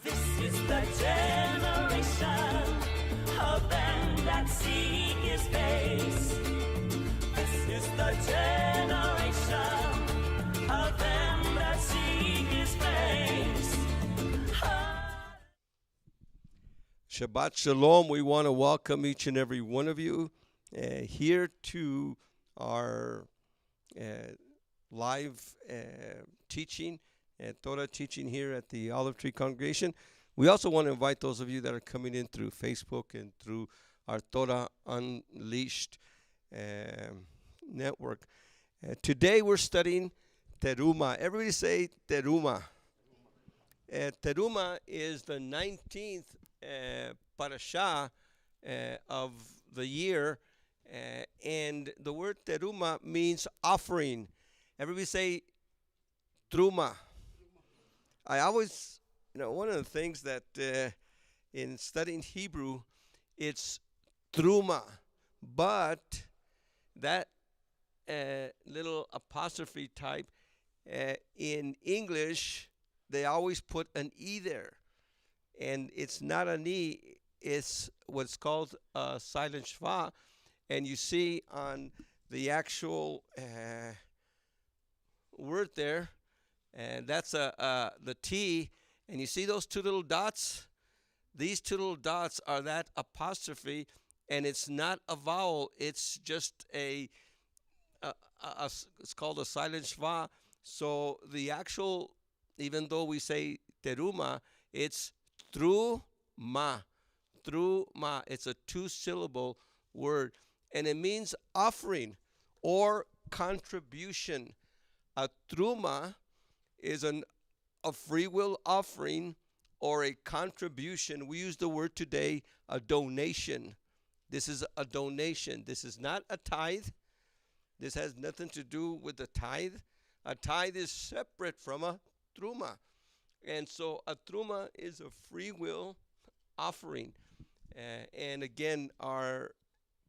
This is the generation of them that seek his face. This is the generation of them that seek his face. Shabbat Shalom. We want to welcome each and every one of you here to our live teaching, Torah teaching here at the Olive Tree Congregation. We also want to invite those of you that are coming in through Facebook and through our Torah Unleashed network. Today we're studying Teruma. Everybody say Teruma. Teruma is the 19th parasha of the year, and the word Teruma means offering. Everybody say Truma. I always, one of the things that in studying Hebrew, it's Truma, but that little apostrophe type in English, they always put an E there. And it's not an E, it's what's called a silent shva. And you see on the actual word there, and that's the T, and you see those two little dots? These two little dots are that apostrophe, and it's not a vowel, it's just it's called a silent shva. So the actual, even though we say teruma, it's Truma. Truma. It's a two-syllable word, and it means offering or contribution. A truma is a free will offering or a contribution. We use the word today, a donation. This is a donation. This is not a tithe. This has nothing to do with the tithe. A tithe is separate from a truma. And so a truma is a free will offering. And again, our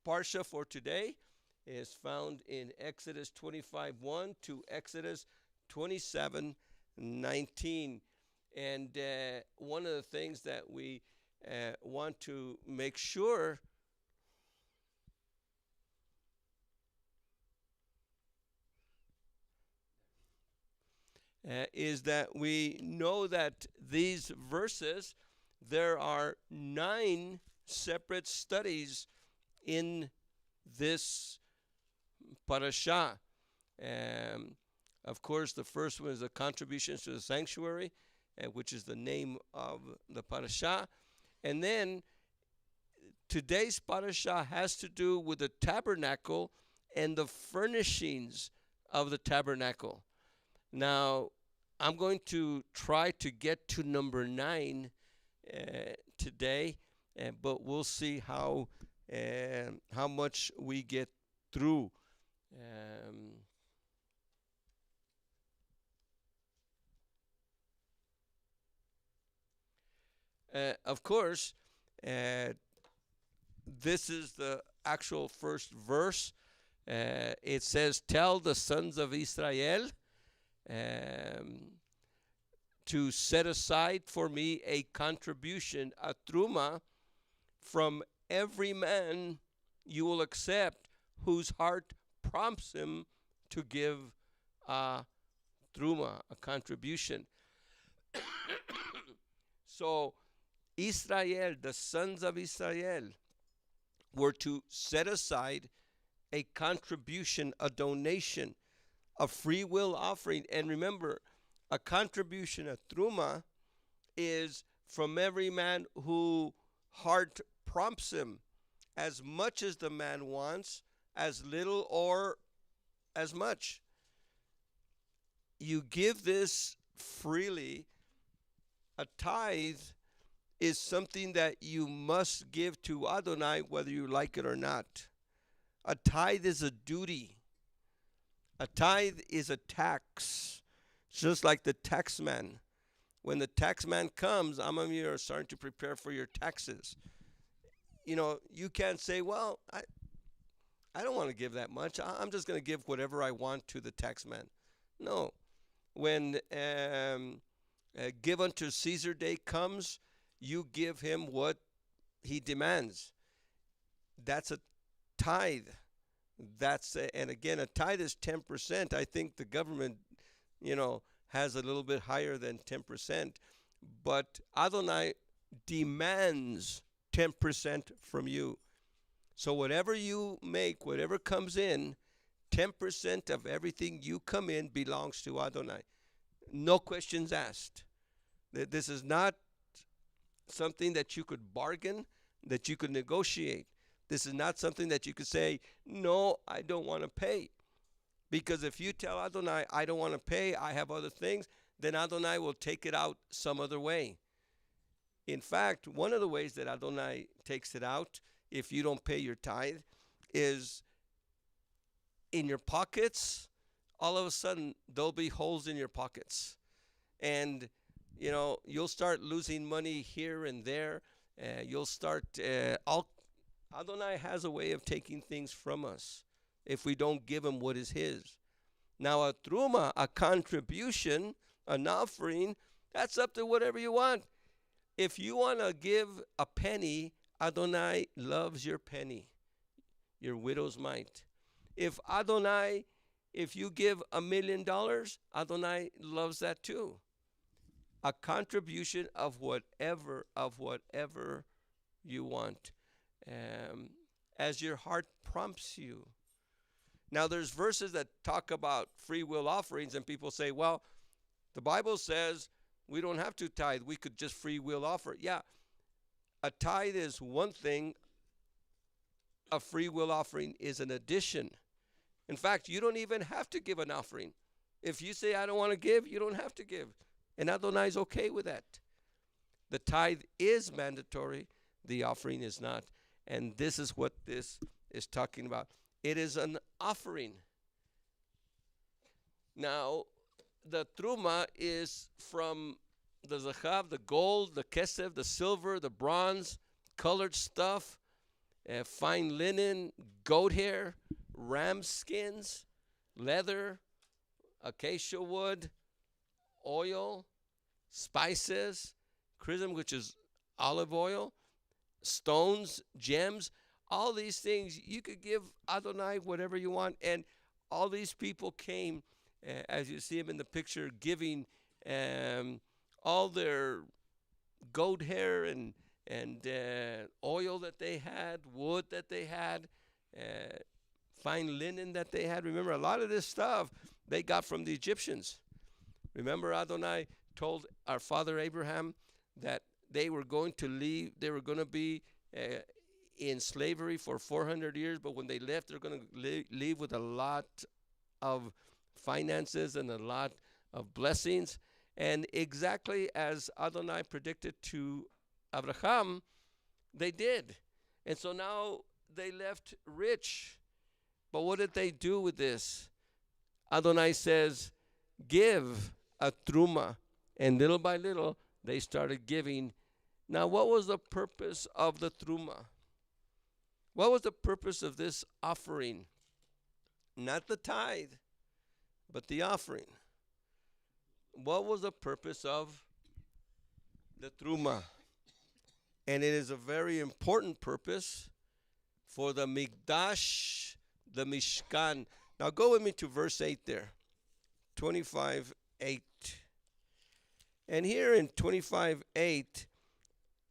parsha for today is found in Exodus 25:1 to Exodus 27:19. And one of the things that we want to make sure is that we know that these verses, there are 9 separate studies in this parasha. Of course, the first one is the contributions to the sanctuary, which is the name of the parasha. And then today's parasha has to do with the tabernacle and the furnishings of the tabernacle. Now, I'm going to try to get to number 9 today, but we'll see how much we get through. Of course, this is the actual first verse. It says, "Tell the sons of Israel to set aside for me a contribution, a truma, from every man you will accept whose heart prompts him to give a truma, a contribution." So Israel, the sons of Israel, were to set aside a contribution, a donation, a free will offering. And remember, a contribution, a truma, is from every man who heart prompts him, as much as the man wants, as little or as much. You give this freely. A tithe is something that you must give to Adonai whether you like it or not. A tithe is a duty. A tithe is a tax, just like the taxman. When the taxman comes, some of you are starting to prepare for your taxes. You can't say, well, I don't want to give that much. I'm just going to give whatever I want to the taxman. No. When Give unto Caesar day comes, you give him what he demands. That's a tithe. And again, a tithe is 10%. I think the government, has a little bit higher than 10%. But Adonai demands 10% from you. So whatever you make, whatever comes in, 10% of everything you come in belongs to Adonai. No questions asked. This is not something that you could bargain, that you could negotiate. This is not something that you could say, no, I don't want to pay. Because if you tell Adonai, I don't want to pay, I have other things, then Adonai will take it out some other way. In fact, one of the ways that Adonai takes it out, if you don't pay your tithe, is in your pockets. All of a sudden, there'll be holes in your pockets. And, you'll start losing money here and there. You'll start, Adonai has a way of taking things from us if we don't give him what is his. Now, a truma, a contribution, an offering, that's up to whatever you want. If you want to give a penny, Adonai loves your penny, your widow's mite. If you give $1 million, Adonai loves that too. A contribution of whatever you want, as your heart prompts you. Now, there's verses that talk about free will offerings, and people say, well, the Bible says we don't have to tithe. We could just free will offer. Yeah, a tithe is one thing. A free will offering is an addition. In fact, you don't even have to give an offering. If you say, I don't want to give, you don't have to give. And Adonai is okay with that. The tithe is mandatory. The offering is not. And this is what this is talking about. It is an offering. Now, the truma is from the zachav, the gold, the kesef, the silver, the bronze, colored stuff, fine linen, goat hair, ram skins, leather, acacia wood, oil, spices, chrism, which is olive oil, stones, gems, all these things. You could give Adonai whatever you want. And all these people came, as you see them in the picture, giving all their goat hair and oil that they had, wood that they had, fine linen that they had. Remember, a lot of this stuff they got from the Egyptians. Remember, Adonai told our father Abraham that they were going to leave. They were going to be in slavery for 400 years, but when they left, they're going to leave with a lot of finances and a lot of blessings. And exactly as Adonai predicted to Abraham, they did. And so now they left rich. But what did they do with this? Adonai says, give a truma. And little by little, they started giving. Now, what was the purpose of the truma? What was the purpose of this offering? Not the tithe, but the offering. What was the purpose of the truma? And it is a very important purpose for the Miqdash, the Mishkan. Now go with me to verse 8 there. 25:8. And here in 25:8,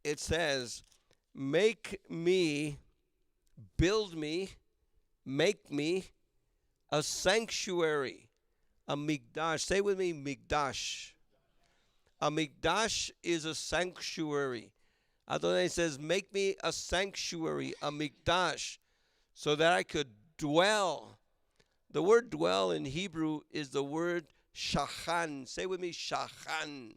it says, build me, make me a sanctuary, a Miqdash. Say with me, Miqdash. A Miqdash is a sanctuary. Adonai says, make me a sanctuary, a Miqdash, so that I could dwell. The word dwell in Hebrew is the word shachan. Say with me, shachan.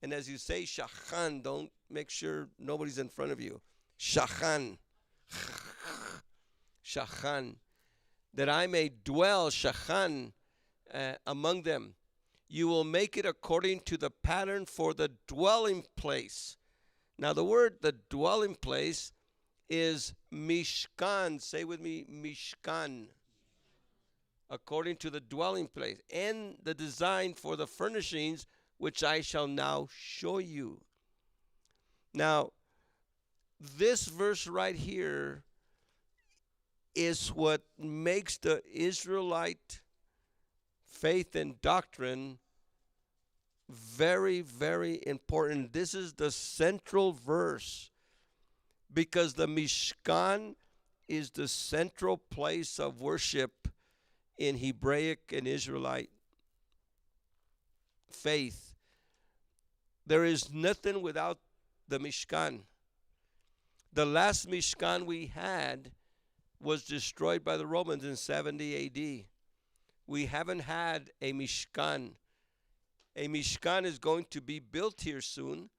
And as you say shachan, don't make sure nobody's in front of you. Shachan. Shachan. That I may dwell, shachan, among them. You will make it according to the pattern for the dwelling place. Now the dwelling place is Mishkan. Say with me, Mishkan. According to the dwelling place. And the design for the furnishings which I shall now show you. Now, this verse right here is what makes the Israelite faith and doctrine very, very important. This is the central verse because the Mishkan is the central place of worship in Hebraic and Israelite faith. There is nothing without the Mishkan. The last Mishkan we had was destroyed by the Romans in 70 AD. We haven't had a Mishkan. A Mishkan is going to be built here soon,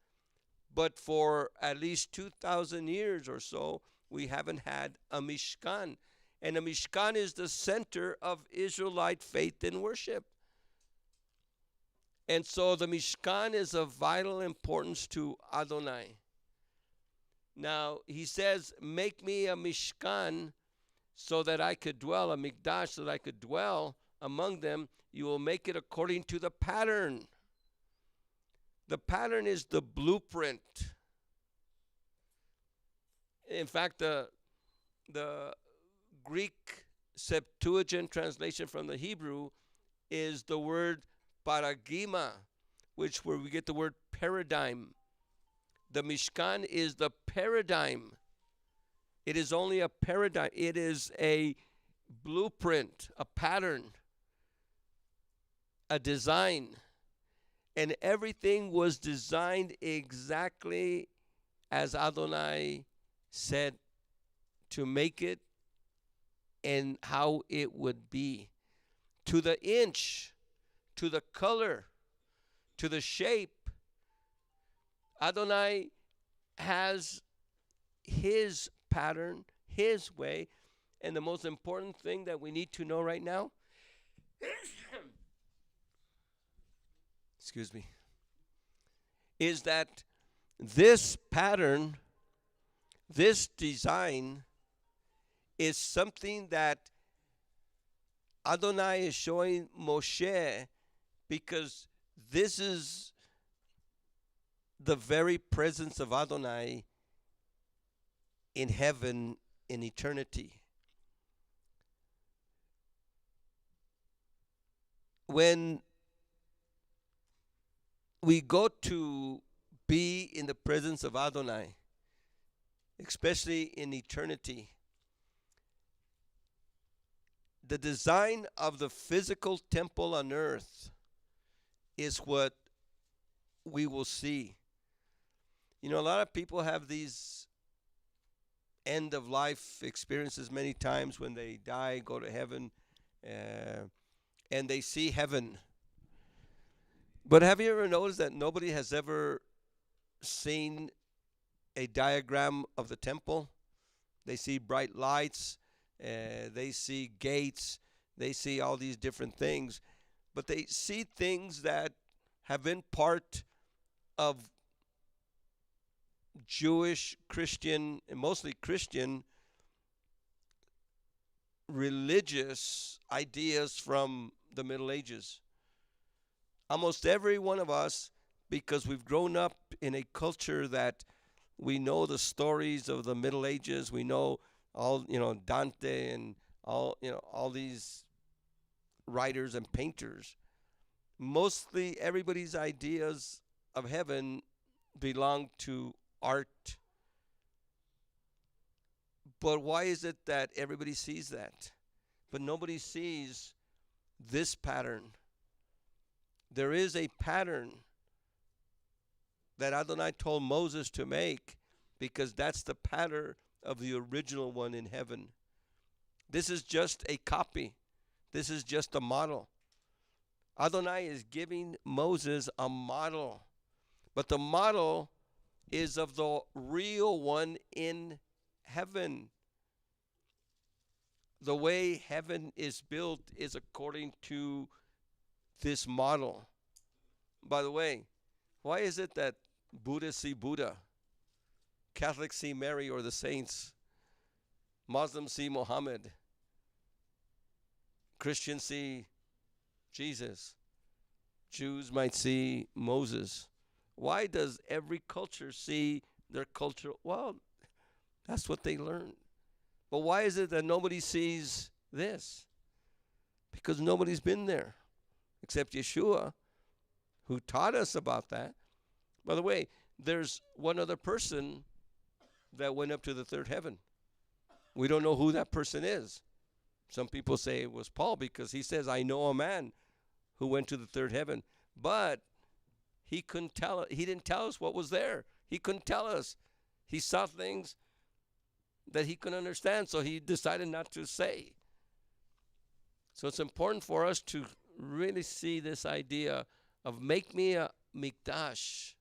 but for at least 2,000 years or so, we haven't had a Mishkan. And a Mishkan is the center of Israelite faith and worship. And so the Mishkan is of vital importance to Adonai. Now, he says, make me a Mishkan so that I could dwell, a Miqdash so that I could dwell among them. You will make it according to the pattern. The pattern is the blueprint. In fact, the Greek Septuagint translation from the Hebrew is the word paragima, where we get the word paradigm. The Mishkan is the paradigm. It is only a paradigm. It is a blueprint, a pattern, a design. And everything was designed exactly as Adonai said to make it and how it would be. To the inch, to the color, to the shape. Adonai has his pattern, his way. And the most important thing that we need to know right now excuse me, is that this pattern, this design, is something that Adonai is showing Moshe because this is the very presence of Adonai in heaven in eternity. When we go to be in the presence of Adonai, especially in eternity, the design of the physical temple on earth is what we will see. You know, a lot of people have these end-of-life experiences many times when they die, go to heaven, and they see heaven. But have you ever noticed that nobody has ever seen a diagram of the temple? They see bright lights, they see gates, they see all these different things, but they see things that have been part of Jewish, Christian, and mostly Christian religious ideas from the Middle Ages. Almost every one of us, because we've grown up in a culture that we know the stories of the Middle Ages, we know all, Dante and all these writers and painters. Mostly everybody's ideas of heaven belong to art. But why is it that everybody sees that, but nobody sees this pattern? There is a pattern that Adonai told Moses to make because that's the pattern of the original one in heaven. This is just a copy. This is just a model. Adonai is giving Moses a model, but the model is of the real one in heaven. The way heaven is built is according to this model. By the way, why is it that Buddhists see Buddha, Catholics see Mary or the saints, Muslims see Muhammad, Christians see Jesus, Jews might see Moses. Why does every culture see their culture? Well, that's what they learn. But why is it that nobody sees this? Because nobody's been there except Yeshua, who taught us about that. By the way, there's one other person that went up to the third heaven. We don't know who that person is. Some people say it was Paul because he says, I know a man who went to the third heaven. But he couldn't tell us. He didn't tell us what was there. He couldn't tell us. He saw things that he couldn't understand, so he decided not to say. So it's important for us to really see this idea of make me a Miqdash.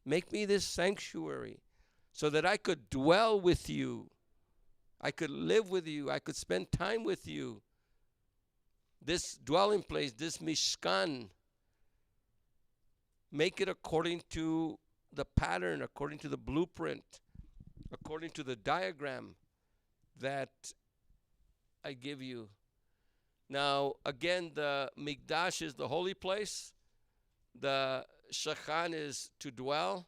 Make me this sanctuary so that I could dwell with you. I could live with you. I could spend time with you. This dwelling place, this Mishkan, make it according to the pattern, according to the blueprint, according to the diagram that I give you. Now, again, the Miqdash is the holy place. The Shachan is to dwell.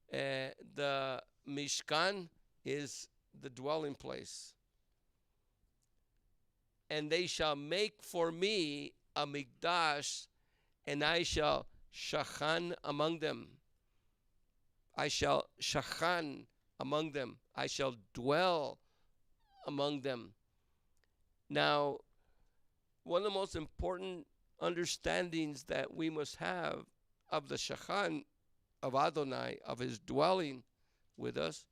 The Mishkan is the dwelling place. And they shall make for me a Miqdash, and I shall Shachan among them. I shall Shachan among them. I shall dwell among them. Now, one of the most important understandings that we must have of the Shachan of Adonai, of his dwelling with us,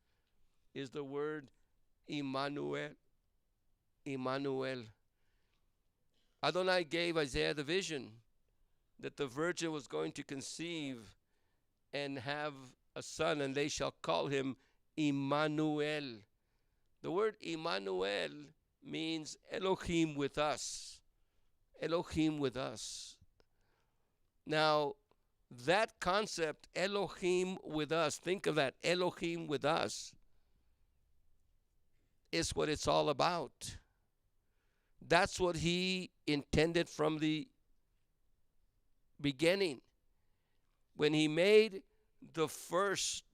is the word Immanuel. Immanuel. Adonai gave Isaiah the vision that the virgin was going to conceive and have a son, and they shall call him Immanuel. The word Immanuel means Elohim with us. Elohim with us. Now, that concept, Elohim with us, think of that, Elohim with us, is what it's all about. That's what he intended from the beginning. When he made the first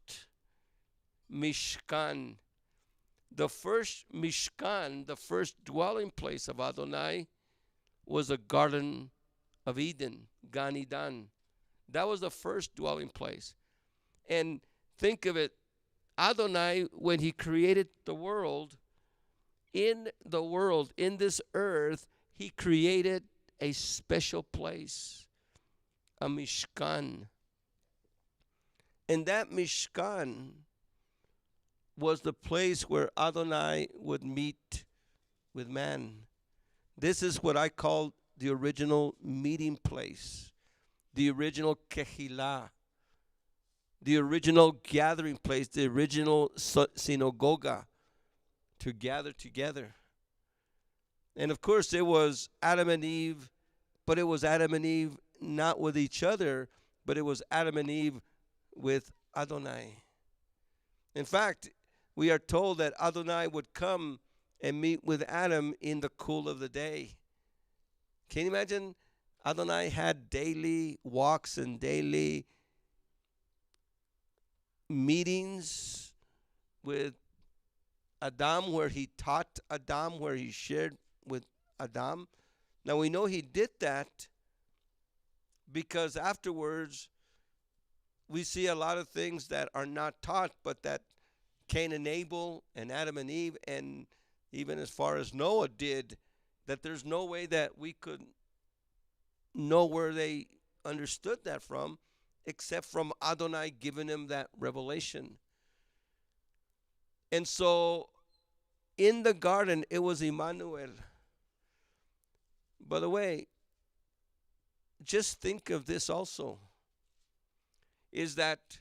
Mishkan, the first dwelling place of Adonai was a Garden of Eden, Gan Eden. That was the first dwelling place. And think of it, Adonai, when he created the world, in this earth, he created a special place, a Mishkan. And that Mishkan was the place where Adonai would meet with man. This is what I call the original meeting place, the original Kehillah, the original gathering place, the original synagogue to gather together. And of course, it was Adam and Eve, but it was Adam and Eve not with each other, but it was Adam and Eve with Adonai. In fact, we are told that Adonai would come and meet with Adam in the cool of the day. Can you imagine? Adonai had daily walks and daily meetings with Adam, where he taught Adam, where he shared with Adam. Now we know he did that because afterwards we see a lot of things that are not taught, but that Cain and Abel and Adam and Eve, and even as far as Noah did, that there's no way that we could know where they understood that from, except from Adonai giving him that revelation. And so in the garden, it was Immanuel. By the way, just think of this also, is that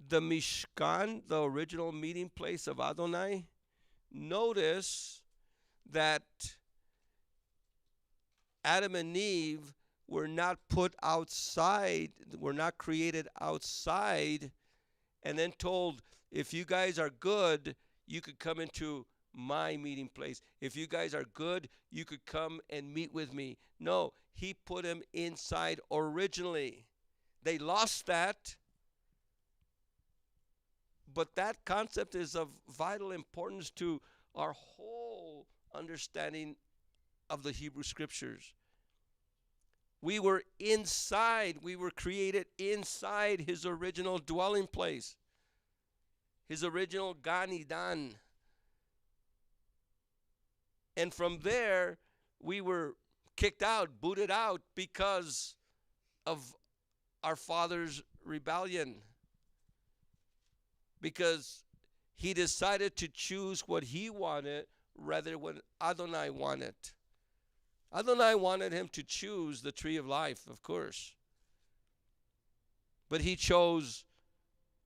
the Mishkan, the original meeting place of Adonai, notice that Adam and Eve were not put outside, were not created outside, and then told, if you guys are good, you could come into my meeting place. If you guys are good, you could come and meet with me. No, he put him inside originally. They lost that. But that concept is of vital importance to our whole understanding of the Hebrew Scriptures. We were inside. We were created inside his original dwelling place, his original Gan Eden. And from there, we were kicked out, booted out because of our father's rebellion. Because he decided to choose what he wanted rather than what Adonai wanted. Adonai wanted him to choose the tree of life, of course. But he chose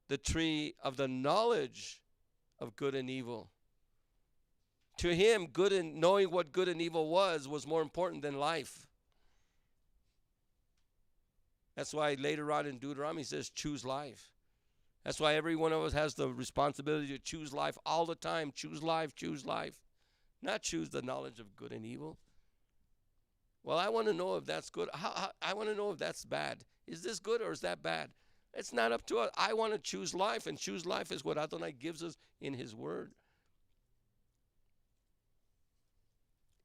the tree of the knowledge of good and evil. To him, good and knowing what good and evil was more important than life. That's why later on in Deuteronomy it says, choose life. That's why every one of us has the responsibility to choose life all the time. Choose life, choose life. Not choose the knowledge of good and evil. Well, I want to know if that's good. I want to know if that's bad. Is this good or is that bad? It's not up to us. I want to choose life, and choose life is what Adonai gives us in his word.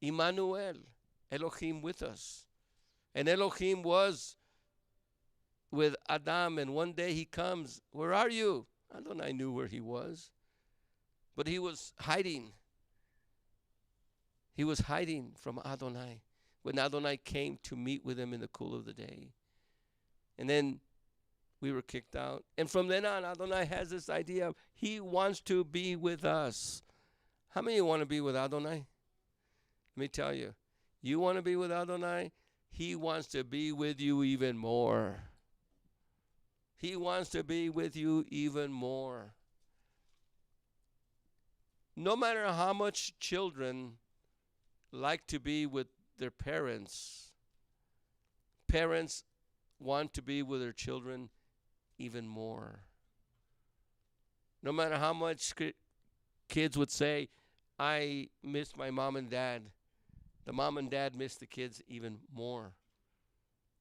Immanuel, Elohim with us. And Elohim was with Adam, and one day he comes. Where are you? Adonai knew where he was. But he was hiding. He was hiding from Adonai when Adonai came to meet with him in the cool of the day. And then we were kicked out. And from then on, Adonai has this idea of he wants to be with us. How many of you want to be with Adonai? Let me tell you. You want to be with Adonai? He wants to be with you even more. He wants to be with you even more. No matter how much children like to be with their parents, parents want to be with their children even more. No matter how much kids would say, I miss my mom and dad, the mom and dad miss the kids even more.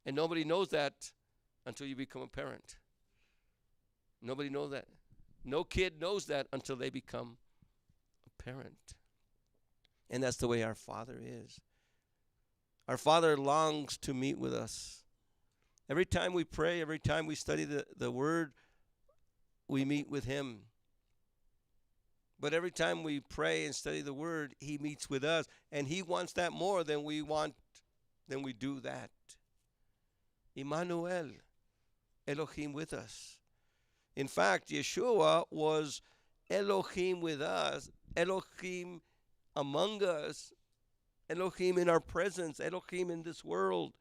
And nobody knows that until you become a parent. Nobody knows that. No kid knows that until they become a parent. And that's the way our Father is. Our Father longs to meet with us. Every time we pray, every time we study the Word, we meet with him. But every time we pray and study the Word, he meets with us. And he wants that more than we do that. Immanuel, Elohim with us. In fact, Yeshua was Elohim with us, Elohim among us, Elohim in our presence, Elohim in this world.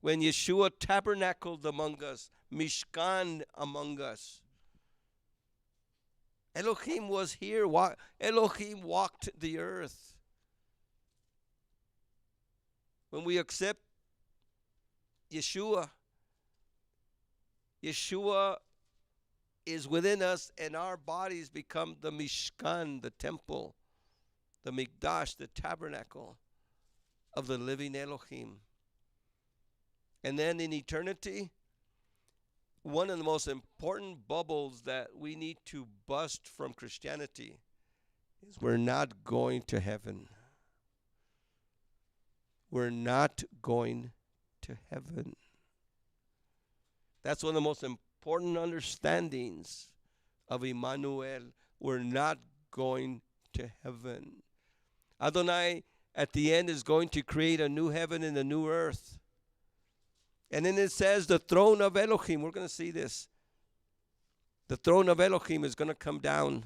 When Yeshua tabernacled among us, Mishkan among us, Elohim was here. Elohim walked the earth. When we accept Yeshua, Yeshua is within us, and our bodies become the Mishkan, the temple, the Miqdash, the tabernacle of the living Elohim. And then in eternity, one of the most important bubbles that we need to bust from Christianity is we're not going to heaven. We're not going to heaven. That's one of the most important understandings of Immanuel. We're not going to heaven. Adonai, at the end, is going to create a new heaven and a new earth. And then it says the throne of Elohim. We're going to see this. The throne of Elohim is going to come down,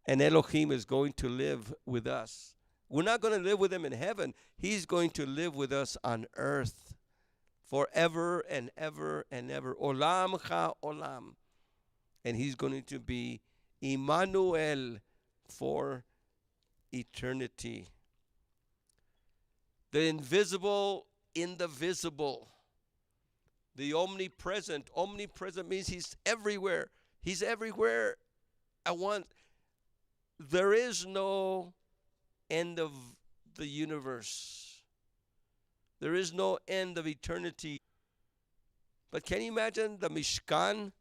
and Elohim is going to live with us. We're not going to live with him in heaven. He's going to live with us on earth forever and ever and ever. Olam ha olam. And he's going to be Immanuel for eternity. The invisible in the visible. The omnipresent. Omnipresent means he's everywhere. He's everywhere at once. there is no end of the universe. There is no end of eternity. But can you imagine the Mishkan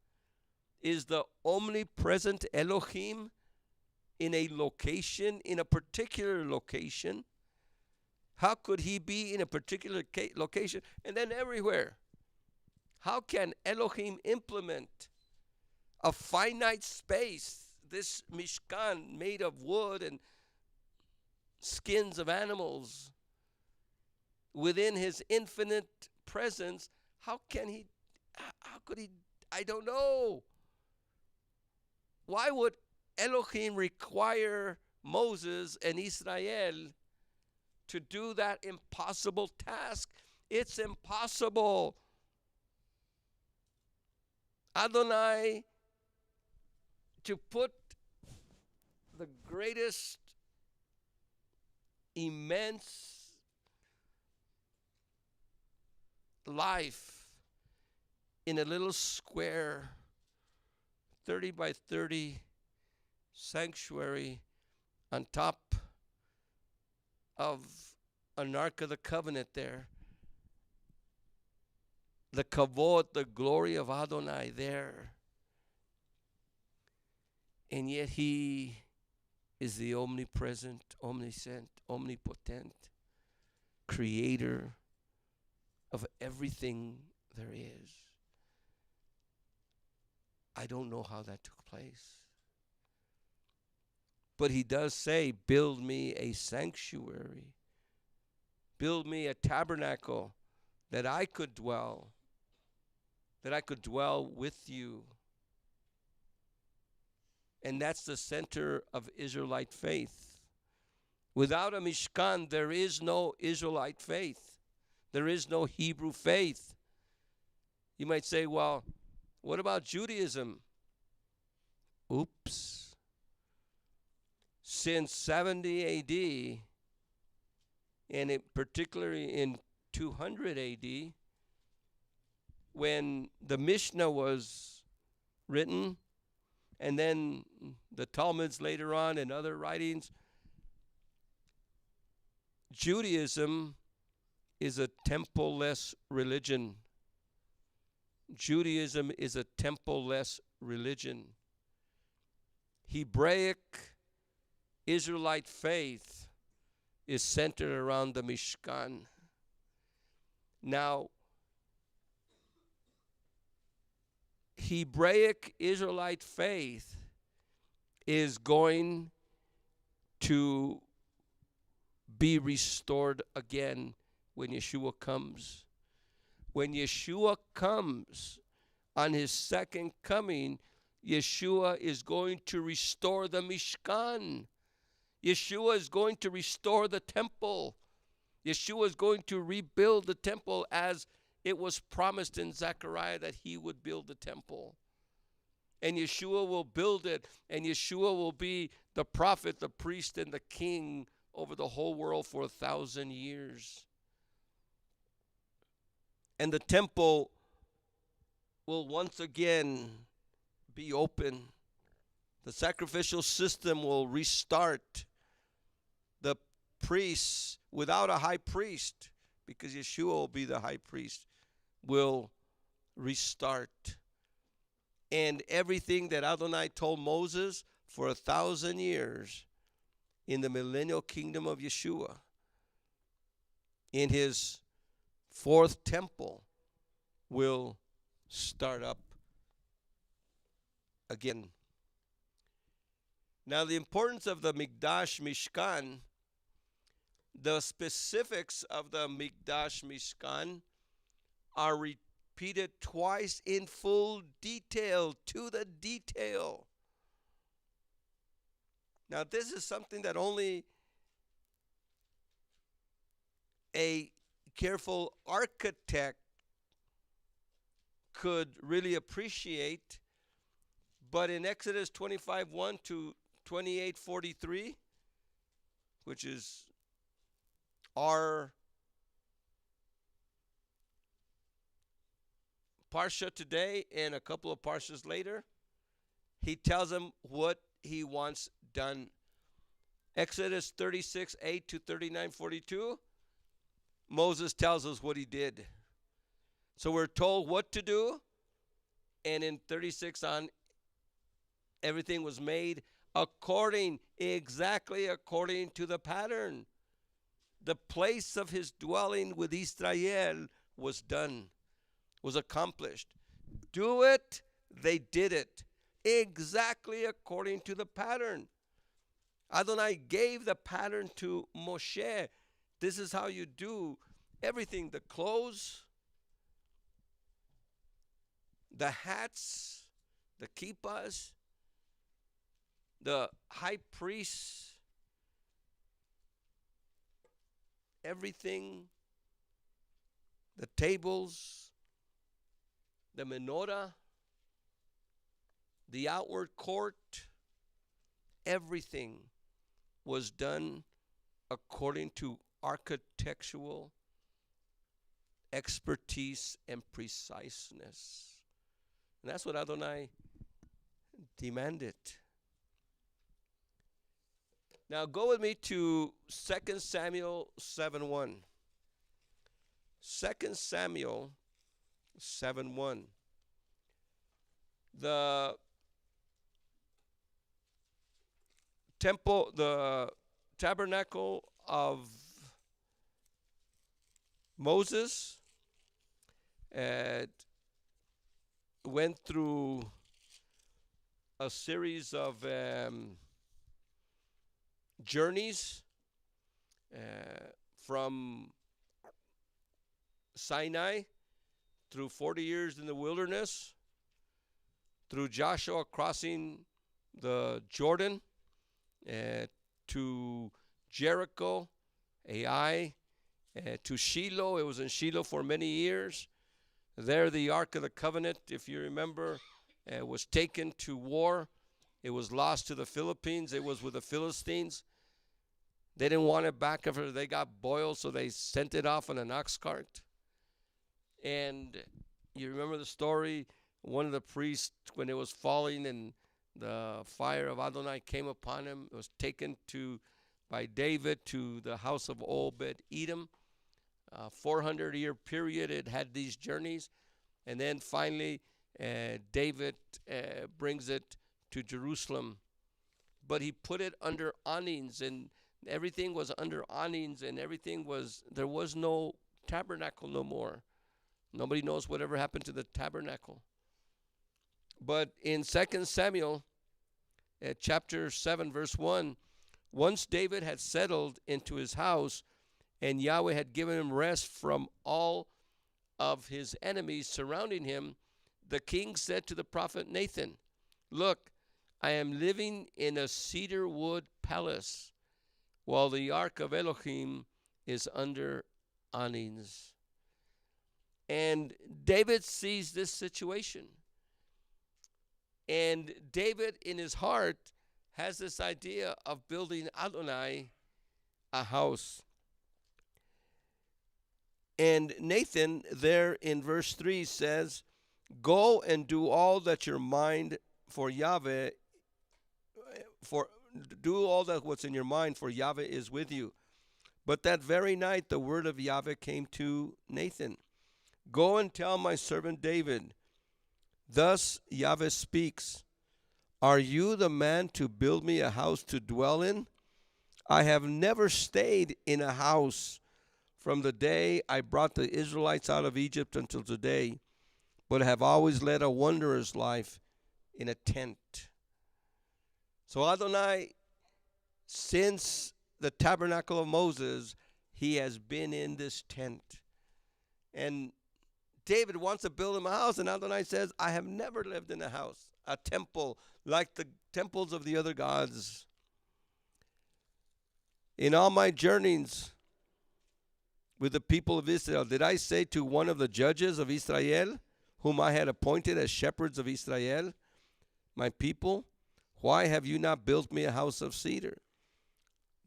is the omnipresent Elohim in a location, in a particular location? How could he be in a particular location and then everywhere? How can Elohim implement a finite space, this Mishkan made of wood and skins of animals, within his infinite presence? How could he, I don't know. Why would Elohim require Moses and Israel to do that impossible task? It's impossible. Adonai, to put the greatest, immense life in a little square, 30 by 30 sanctuary on top of an Ark of the Covenant there. The kavod, the glory of Adonai there. And yet he is the omnipresent, omniscient, omnipotent creator of everything there is. I don't know how that took place. But he does say, build me a sanctuary. Build me a tabernacle that I could dwell with you. And that's the center of Israelite faith. Without a Mishkan, there is no Israelite faith. There is no Hebrew faith. You might say, well, what about Judaism? Oops. Since 70 AD, and particularly in 200 AD, when the Mishnah was written, and then the Talmuds later on and other writings, Judaism is a temple-less religion. Judaism is a temple-less religion. Hebraic Israelite faith is centered around the Mishkan. Now, Hebraic Israelite faith is going to be restored again when Yeshua comes. When Yeshua comes on his second coming, Yeshua is going to restore the Mishkan. Yeshua is going to restore the temple. Yeshua is going to rebuild the temple as it was promised in Zechariah that he would build the temple. And Yeshua will build it, and Yeshua will be the prophet, the priest, and the king over the whole world for 1,000 years. And the temple will once again be open. The sacrificial system will restart. The priests, without a high priest, because Yeshua will be the high priest, will restart. And everything that Adonai told Moses for 1,000 years in the millennial kingdom of Yeshua, in his fourth temple, will start up again. Now, the importance of the Miqdash Mishkan, the specifics of the Miqdash Mishkan are repeated twice in full detail, to the detail. Now, this is something that only a careful architect could really appreciate. But in Exodus 25:1 to 28:43, which is our parsha today and a couple of parshas later, he tells them what he wants done Exodus 36, 8 to 39, 42, Moses tells us what he did. So we're told what to do, and in 36 on, everything was made exactly according to the pattern. The place of his dwelling with Israel was done, was accomplished. Do it, they did it, exactly according to the pattern. Adonai gave the pattern to Moshe. This is how you do everything, the clothes, the hats, the kippas, the high priests, everything, the tables, the menorah, the outward court, everything was done according to architectural expertise and preciseness. And that's what Adonai demanded. Now go with me to 2 Samuel 7:1. 2 Samuel 7:1. The temple, the tabernacle of Moses went through a series of journeys from Sinai through 40 years in the wilderness, through Joshua crossing the Jordan, to Jericho, Ai, to Shiloh. It was in Shiloh for many years. There the Ark of the Covenant, if you remember, was taken to war. It was lost to the Philippines. It was with the Philistines. They didn't want it back after they got boiled, so they sent it off on an ox cart. And you remember the story, one of the priests, when it was falling and the fire of Adonai came upon him, it was taken by David to the house of Obed-Edom. 400-year period, it had these journeys. And then finally, David brings it to Jerusalem. But he put it under awnings, and everything was under awnings, and there was no tabernacle no more. Nobody knows whatever happened to the tabernacle. But in 2 Samuel, chapter 7, verse 1, once David had settled into his house, and Yahweh had given him rest from all of his enemies surrounding him, the king said to the prophet Nathan, "Look, I am living in a cedar wood palace, while the ark of Elohim is under awnings." And David sees this situation. And David, in his heart, has this idea of building Adonai a house. And Nathan, there in verse 3, says, "Go and do all that your mind for Yahweh, do all that what's in your mind, for Yahweh is with you." But that very night the word of Yahweh came to Nathan. "Go and tell my servant David, thus Yahweh speaks, are you the man to build me a house to dwell in? I have never stayed in a house from the day I brought the Israelites out of Egypt until today, but have always led a wanderer's life in a tent." So Adonai, since the tabernacle of Moses, he has been in this tent. And David wants to build him a house, and Adonai says, "I have never lived in a house, a temple, like the temples of the other gods. In all my journeys with the people of Israel, did I say to one of the judges of Israel, whom I had appointed as shepherds of Israel, my people, why have you not built me a house of cedar?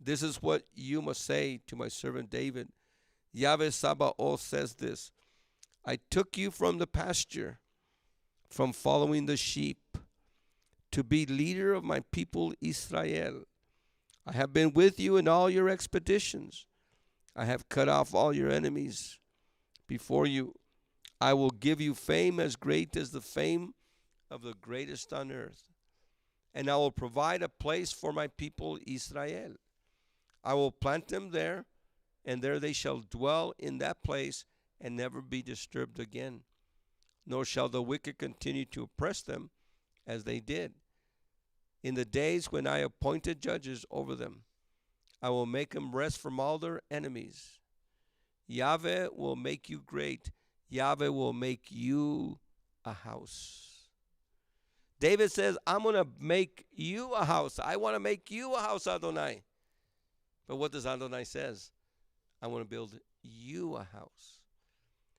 This is what you must say to my servant David. Yahweh Sabaoth says this, I took you from the pasture, from following the sheep, to be leader of my people Israel. I have been with you in all your expeditions. I have cut off all your enemies before you. I will give you fame as great as the fame of the greatest on earth. And I will provide a place for my people Israel. I will plant them there, and there they shall dwell in that place and never be disturbed again. Nor shall the wicked continue to oppress them as they did. In the days when I appointed judges over them, I will make them rest from all their enemies. Yahweh will make you great. Yahweh will make you a house. David says, I'm going to make you a house. I want to make you a house, Adonai. But what does Adonai says? I want to build you a house.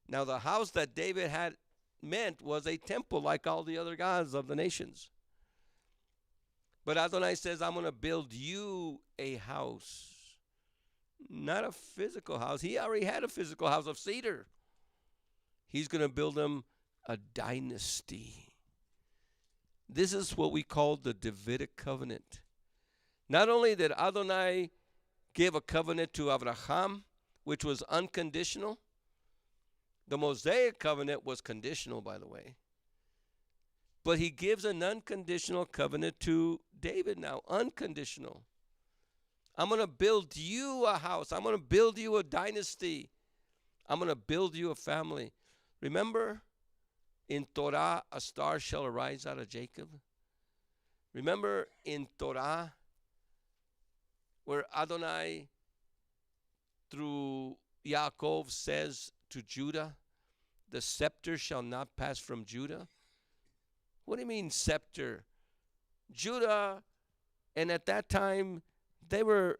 Now, the house that David had meant was a temple like all the other gods of the nations. But Adonai says, I'm going to build you a house. Not a physical house. He already had a physical house of cedar. He's going to build him a dynasty. This is what we call the Davidic Covenant. Not only did Adonai give a covenant to Abraham, which was unconditional. The Mosaic covenant was conditional, by the way. But he gives an unconditional covenant to David now, unconditional. I'm going to build you a house. I'm going to build you a dynasty. I'm going to build you a family. Remember, in Torah, a star shall arise out of Jacob. Remember in Torah, where Adonai, through Yaakov, says to Judah, the scepter shall not pass from Judah. What do you mean scepter? Judah, and at that time, they were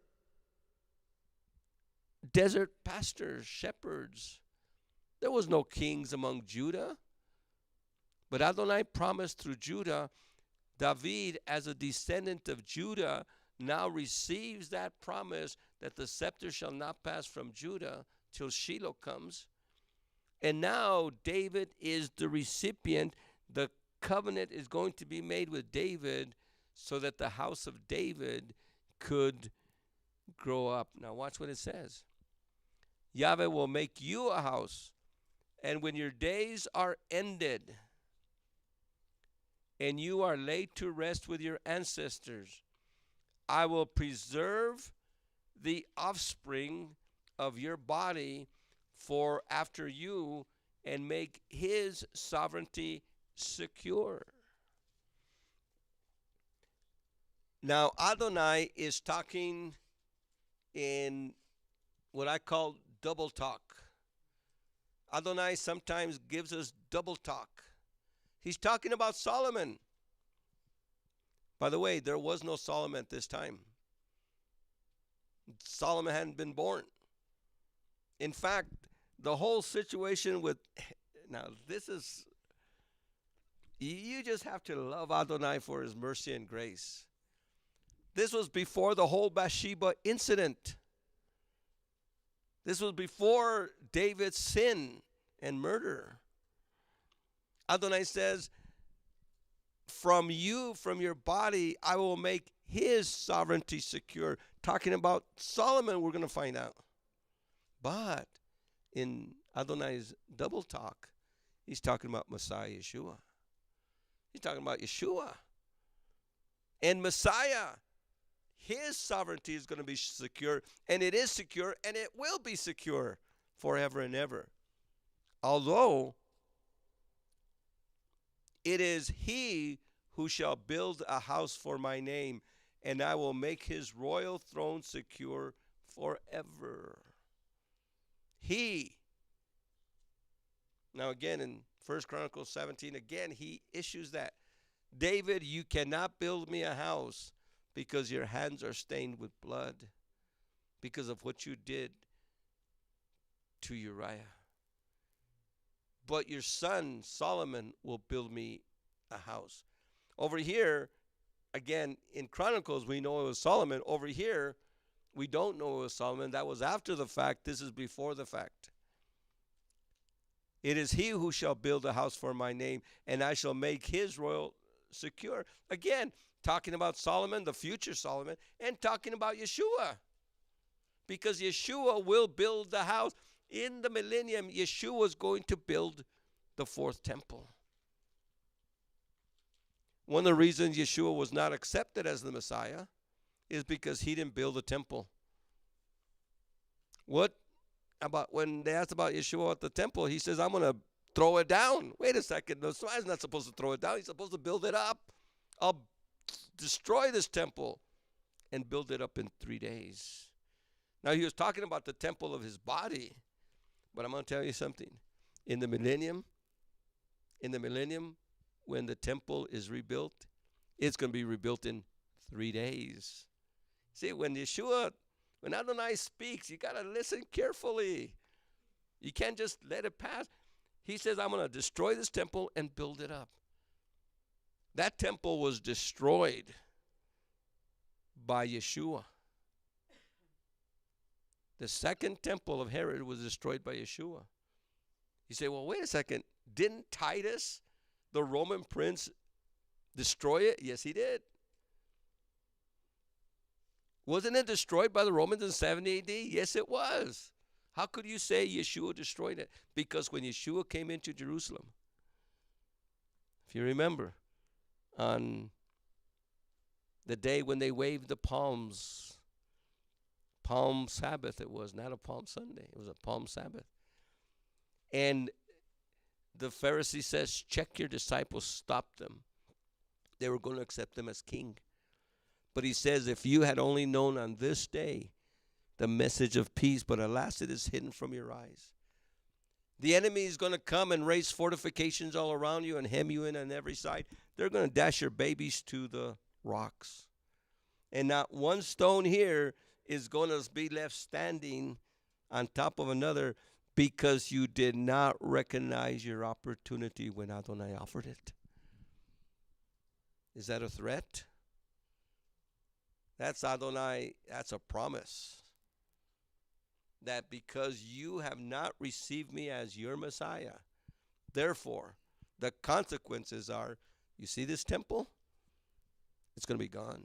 desert pastors, shepherds. There was no kings among Judah. But Adonai promised through Judah, David, as a descendant of Judah, now receives that promise that the scepter shall not pass from Judah till Shiloh comes. And now David is the recipient. The covenant is going to be made with David so that the house of David could grow up. Now watch what it says. Yahweh will make you a house, and when your days are ended, and you are laid to rest with your ancestors, I will preserve the offspring of your body for after you and make his sovereignty secure. Now, Adonai is talking in what I call double talk. Adonai sometimes gives us double talk. He's talking about Solomon. By the way, there was no Solomon at this time. Solomon hadn't been born. In fact, the whole situation with, now this is, you just have to love Adonai for his mercy and grace. This was before the whole Bathsheba incident. This was before David's sin and murder. Adonai says, from you, from your body, I will make his sovereignty secure. Talking about Solomon, we're going to find out. But in Adonai's double talk, he's talking about Messiah Yeshua. He's talking about Yeshua. And Messiah, his sovereignty is going to be secure, and it is secure, and it will be secure forever and ever. Although it is he who shall build a house for my name, and I will make his royal throne secure forever. He. Now again, in 1 Chronicles 17, again, he issues that. David, you cannot build me a house because your hands are stained with blood because of what you did to Uriah. But your son, Solomon, will build me a house. Over here, again, in Chronicles, we know it was Solomon. Over here, we don't know it was Solomon. That was after the fact. This is before the fact. It is he who shall build a house for my name, and I shall make his royal secure. Again, talking about Solomon, the future Solomon, and talking about Yeshua. Because Yeshua will build the house. In the millennium, Yeshua is going to build the fourth temple. One of the reasons Yeshua was not accepted as the Messiah is because he didn't build a temple. What about when they asked about Yeshua at the temple, he says, I'm going to throw it down. Wait a second. The Messiah is not supposed to throw it down. He's supposed to build it up. I'll destroy this temple and build it up in 3 days. Now, he was talking about the temple of his body, but I'm going to tell you something. In the millennium, when the temple is rebuilt, it's going to be rebuilt in 3 days. See, when Adonai speaks, you got to listen carefully. You can't just let it pass. He says, I'm going to destroy this temple and build it up. That temple was destroyed by Yeshua. The second temple of Herod was destroyed by Yeshua. You say, well, wait a second. Didn't Titus, the Roman prince, destroy it? Yes, he did. Wasn't it destroyed by the Romans in 70 AD? Yes, it was. How could you say Yeshua destroyed it? Because when Yeshua came into Jerusalem, if you remember, on the day when they waved the palms, Palm Sabbath it was, not a Palm Sunday. It was a Palm Sabbath. And the Pharisee says, check your disciples, stop them. They were going to accept him as king. But he says, if you had only known on this day the message of peace, but alas, it is hidden from your eyes. The enemy is going to come and raise fortifications all around you and hem you in on every side. They're going to dash your babies to the rocks. And not one stone here is going to be left standing on top of another because you did not recognize your opportunity when Adonai offered it. Is that a threat? That's Adonai, that's a promise. That because you have not received me as your Messiah, therefore, the consequences are, you see this temple? It's going to be gone.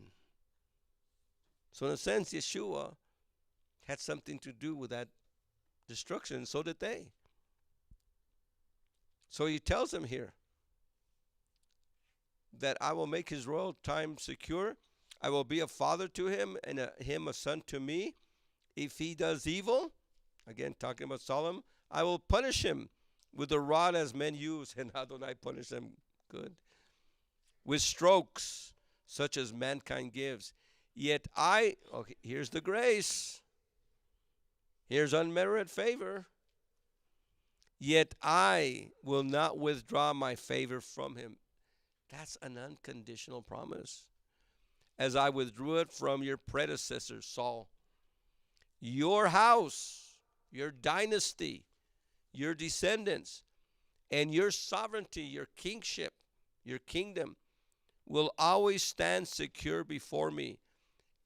So in a sense, Yeshua had something to do with that destruction, and so did they. So he tells them here that I will make his royal time secure. I will be a father to him, and him a son to me. If he does evil, again talking about Solomon, I will punish him with the rod as men use, and Adonai punish them good, with strokes such as mankind gives. Yet here's the grace. Here's unmerited favor. Yet I will not withdraw my favor from him. That's an unconditional promise. As I withdrew it from your predecessor, Saul. Your house, your dynasty, your descendants, and your sovereignty, your kingship, your kingdom will always stand secure before me,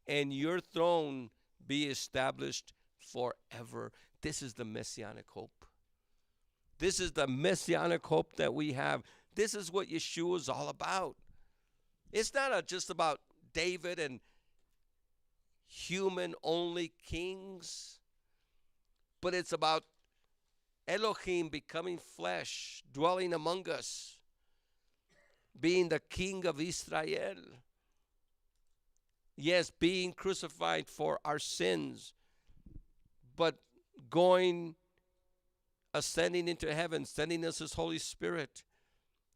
and your throne be established forever. This is the messianic hope. This is the messianic hope that we have. This is what Yeshua is all about. It's not just about David and human-only kings, but it's about Elohim becoming flesh, dwelling among us, being the king of Israel. Yes, being crucified for our sins, but ascending into heaven, sending us his Holy Spirit,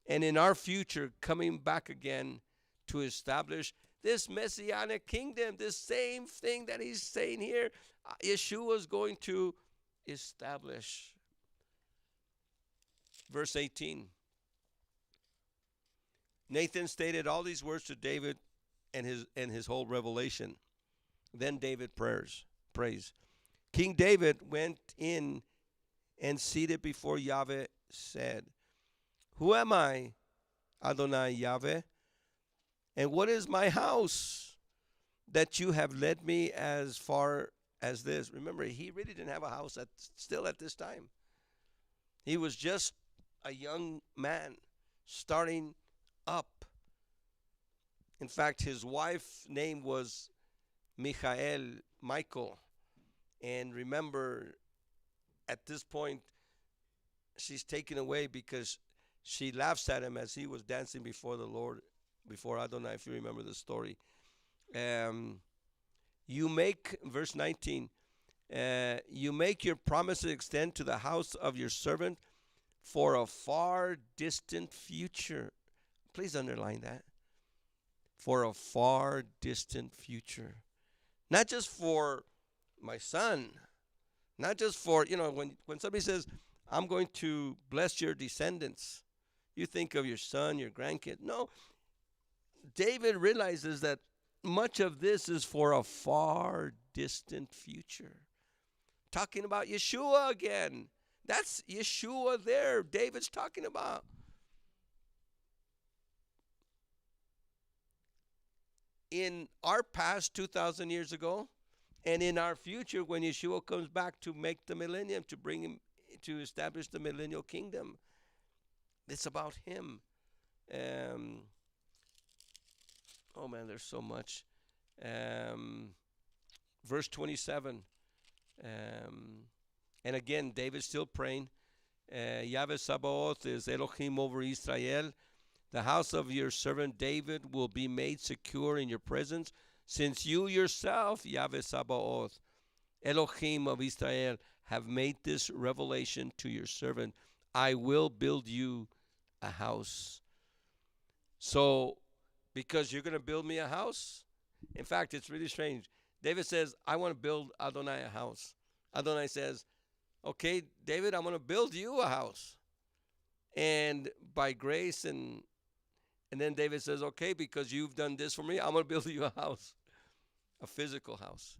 and in our future coming back again to establish this messianic kingdom, this same thing that he's saying here, Yeshua is going to establish. Verse 18. Nathan stated all these words to David and his whole revelation. Then David prays. King David went in and seated before Yahweh said, who am I, Adonai Yahweh? And what is my house that you have led me as far as this? Remember, he really didn't have a house still at this time. He was just a young man starting up In fact, his wife's name was Michael. And remember, at this point, she's taken away because she laughs at him as he was dancing before the Lord, before Adonai, if you remember the story. You make, verse 19, you make your promises extend to the house of your servant for a far distant future. Please underline that. For a far distant future. Not just for my son. Not just for, when somebody says, I'm going to bless your descendants, you think of your son, your grandkid. No. David realizes that much of this is for a far distant future. Talking about Yeshua again. That's Yeshua there. David's talking about. In our past 2,000 years ago, and in our future when Yeshua comes back to make the millennium, to bring him, to establish the millennial kingdom. It's about him. Oh man, there's so much. Verse 27. And again, David's still praying. Yahweh Sabaoth is Elohim over Israel. The house of your servant David will be made secure in your presence, since you yourself, Yahweh Sabaoth, Elohim of Israel, have made this revelation to your servant. I will build you a house. So, because you're going to build me a house? In fact, it's really strange. David says, I want to build Adonai a house. Adonai says, okay, David, I'm going to build you a house. And by grace and then David says, okay, because you've done this for me, I'm going to build you a house, a physical house.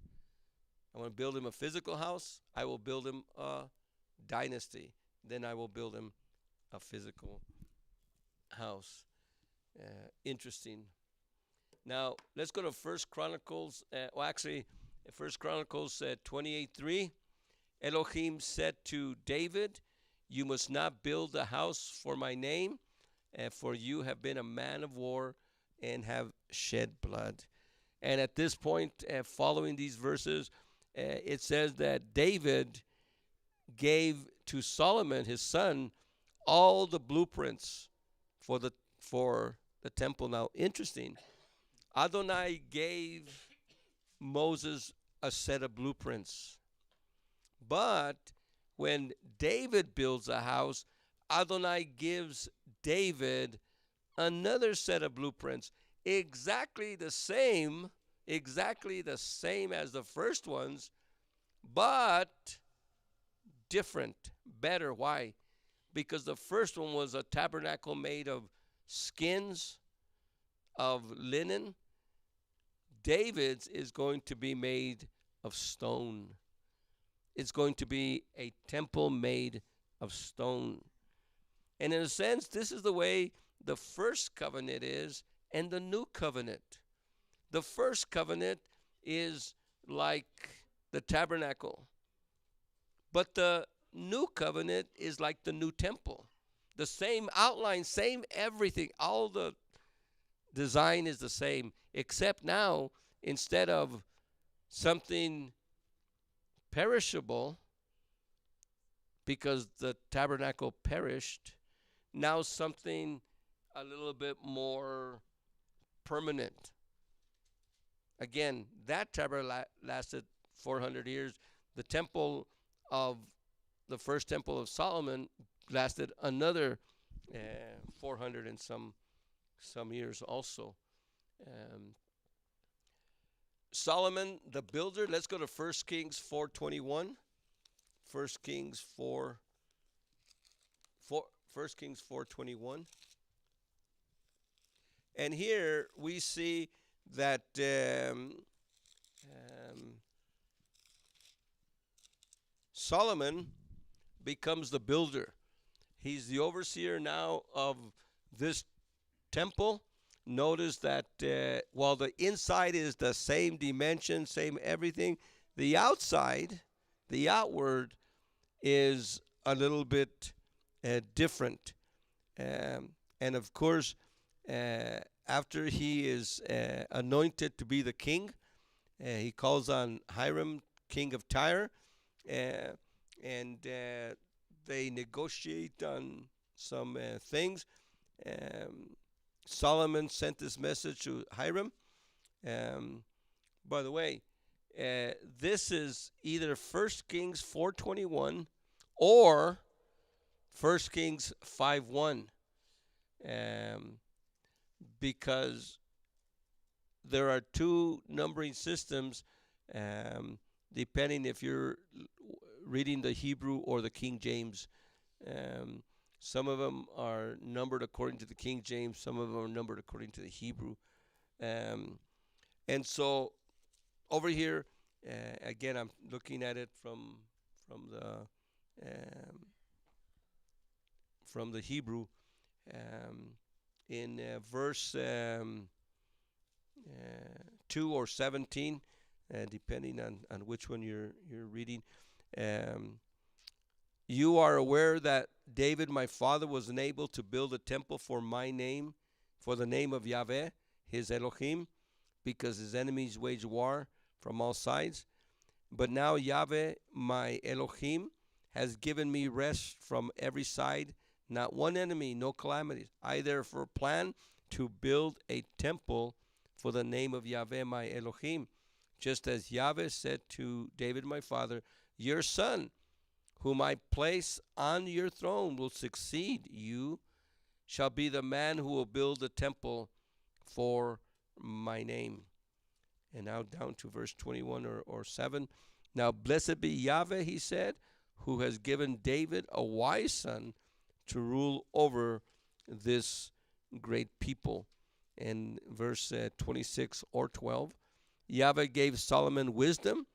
I want to build him a physical house. I will build him a dynasty. Then I will build him a physical house. Interesting. Now, let's go to 1 Chronicles. 1 Chronicles 28:3. Elohim said to David, you must not build a house for my name, for you have been a man of war and have shed blood. And at this point, following these verses, it says that David gave to Solomon, his son, all the blueprints for the temple. Now, interesting. Adonai gave Moses a set of blueprints. But when David builds a house, Adonai gives David another set of blueprints, exactly the same as the first ones, but different, better. Why? Because the first one was a tabernacle made of skins, of linen. David's is going to be made of stone. It's going to be a temple made of stone. And in a sense, this is the way the first covenant is and the new covenant. The first covenant is like the tabernacle. But the new covenant is like the new temple. The same outline, same everything. All the design is the same, except now, instead of something perishable, because the tabernacle perished, now something a little bit more permanent. Again, that tabernacle lasted 400 years. The temple of the first temple of Solomon lasted another 400 and some years also. Solomon the builder. Let's go to 1 Kings 4:21. 1 Kings 4:21. And here we see that Solomon becomes the builder. He's the overseer now of this temple. Notice that while the inside is the same dimension, same everything, the outside, the outward, is a little bit different. And of course, after he is anointed to be the king, he calls on Hiram, king of Tyre, and they negotiate on some things. Solomon sent this message to Hiram. By the way, this is either 1 Kings 4:21 or 1 Kings 5:1, because there are two numbering systems, depending if you're reading the Hebrew or the King James. Some of them are numbered according to the King James. Some of them are numbered according to the Hebrew. And so over here, again, I'm looking at it from the Hebrew, in verse 2 or 17, depending on which one you're reading. You are aware that David, my father, was unable to build a temple for my name, for the name of Yahweh, his Elohim, because his enemies wage war from all sides. But now Yahweh, my Elohim, has given me rest from every side, not one enemy, no calamities. I therefore plan to build a temple for the name of Yahweh, my Elohim, just as Yahweh said to David, my father, your son, whom I place on your throne, will succeed you, shall be the man who will build the temple for my name. And now down to verse 21 or 7. Now blessed be Yahweh, he said, who has given David a wise son to rule over this great people. And verse 26 or 12. Yahweh gave Solomon wisdom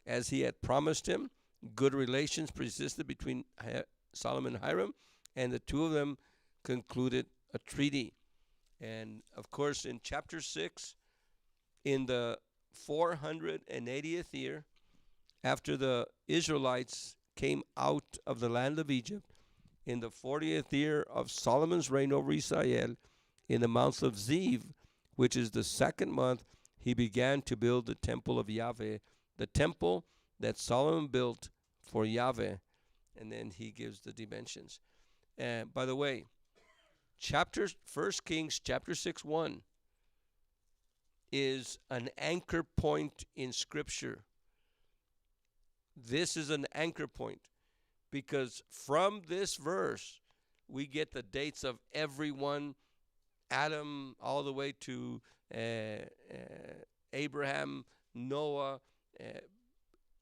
as he had promised him. Good relations persisted between Solomon and Hiram, and the two of them concluded a treaty. And of course, in chapter 6, in the 480th year, after the Israelites came out of the land of Egypt, in the 40th year of Solomon's reign over Israel, in the month of Ziv, which is the second month, he began to build the temple of Yahweh, the temple that Solomon built for Yahweh. And then he gives the dimensions. By the way, 1 Kings chapter 6:1 is an anchor point in Scripture. This is an anchor point because from this verse we get the dates of everyone, Adam all the way to Abraham, Noah.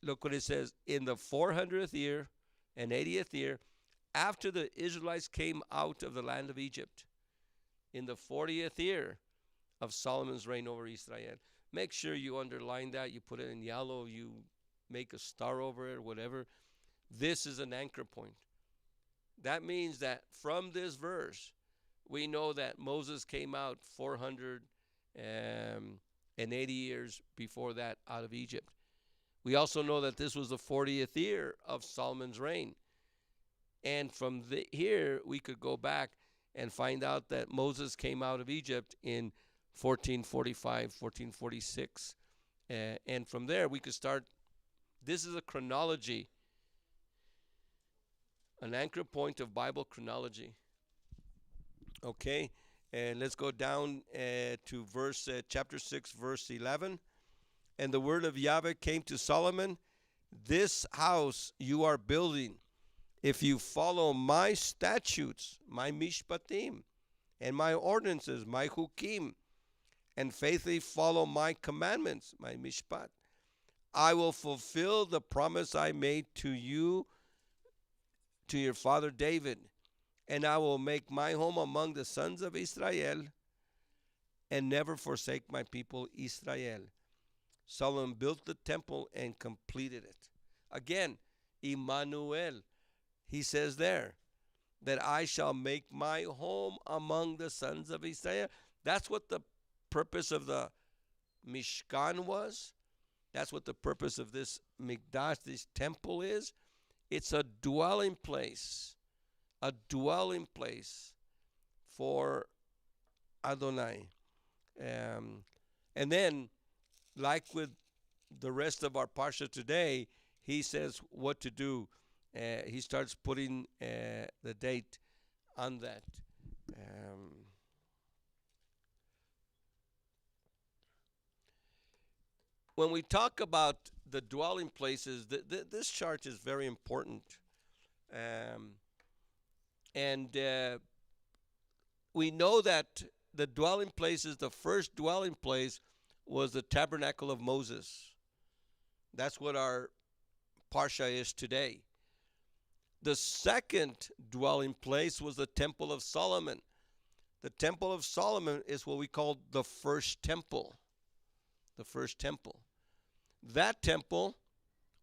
Look what it says, in the 400th year and 80th year, after the Israelites came out of the land of Egypt, in the 40th year of Solomon's reign over Israel. Make sure you underline that, you put it in yellow, you make a star over it, whatever. This is an anchor point. That means that from this verse, we know that Moses came out 480 years before that out of Egypt. We also know that this was the 40th year of Solomon's reign. And from here, we could go back and find out that Moses came out of Egypt in 1445, 1446. And from there, we could start. This is a chronology, an anchor point of Bible chronology. Okay, and let's go down to chapter 6, verse 11. And the word of Yahweh came to Solomon, this house you are building, if you follow my statutes, my mishpatim, and my ordinances, my hukim, and faithfully follow my commandments, my mishpat, I will fulfill the promise I made to you, to your father David, and I will make my home among the sons of Israel, and never forsake my people Israel. Solomon built the temple and completed it. Again, Emmanuel, he says there, that I shall make my home among the sons of Israel. That's what the purpose of the Mishkan was. That's what the purpose of this Miqdash, this temple is. It's a dwelling place for Adonai. And then, like with the rest of our parsha today, he says what to do. He starts putting the date on that. When we talk about the dwelling places, this chart is very important. And we know that the dwelling places, the first dwelling place was the tabernacle of Moses. That's what our parsha is today. The second dwelling place was the Temple of Solomon. The Temple of Solomon is what we call the first temple. The first temple. That temple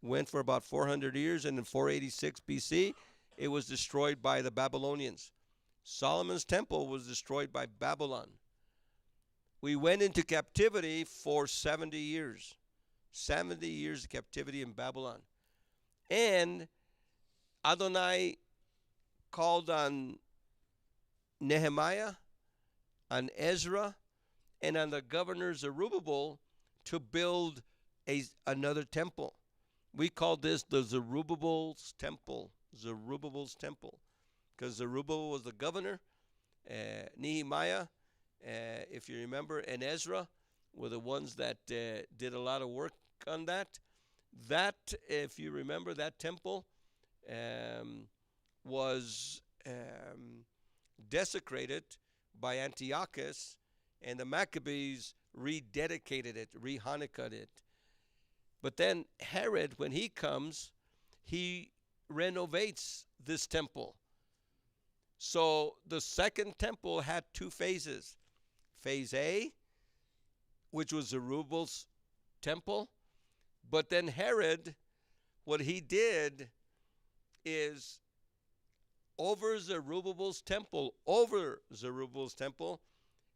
went for about 400 years, and in 486 BC, it was destroyed by the Babylonians. Solomon's temple was destroyed by Babylon. We went into captivity for 70 years. 70 years of captivity in Babylon. And Adonai called on Nehemiah, on Ezra, and on the governor Zerubbabel to build another temple. We call this the Zerubbabel's temple. Zerubbabel's temple. Because Zerubbabel was the governor. Nehemiah, if you remember, and Ezra were the ones that did a lot of work on that. That, if you remember, that temple was desecrated by Antiochus, and the Maccabees rededicated it, re-Hanukkah'd it. But then Herod, when he comes, he renovates this temple. So the second temple had two phases. Phase A, which was Zerubbabel's temple. But then Herod, what he did is over Zerubbabel's temple,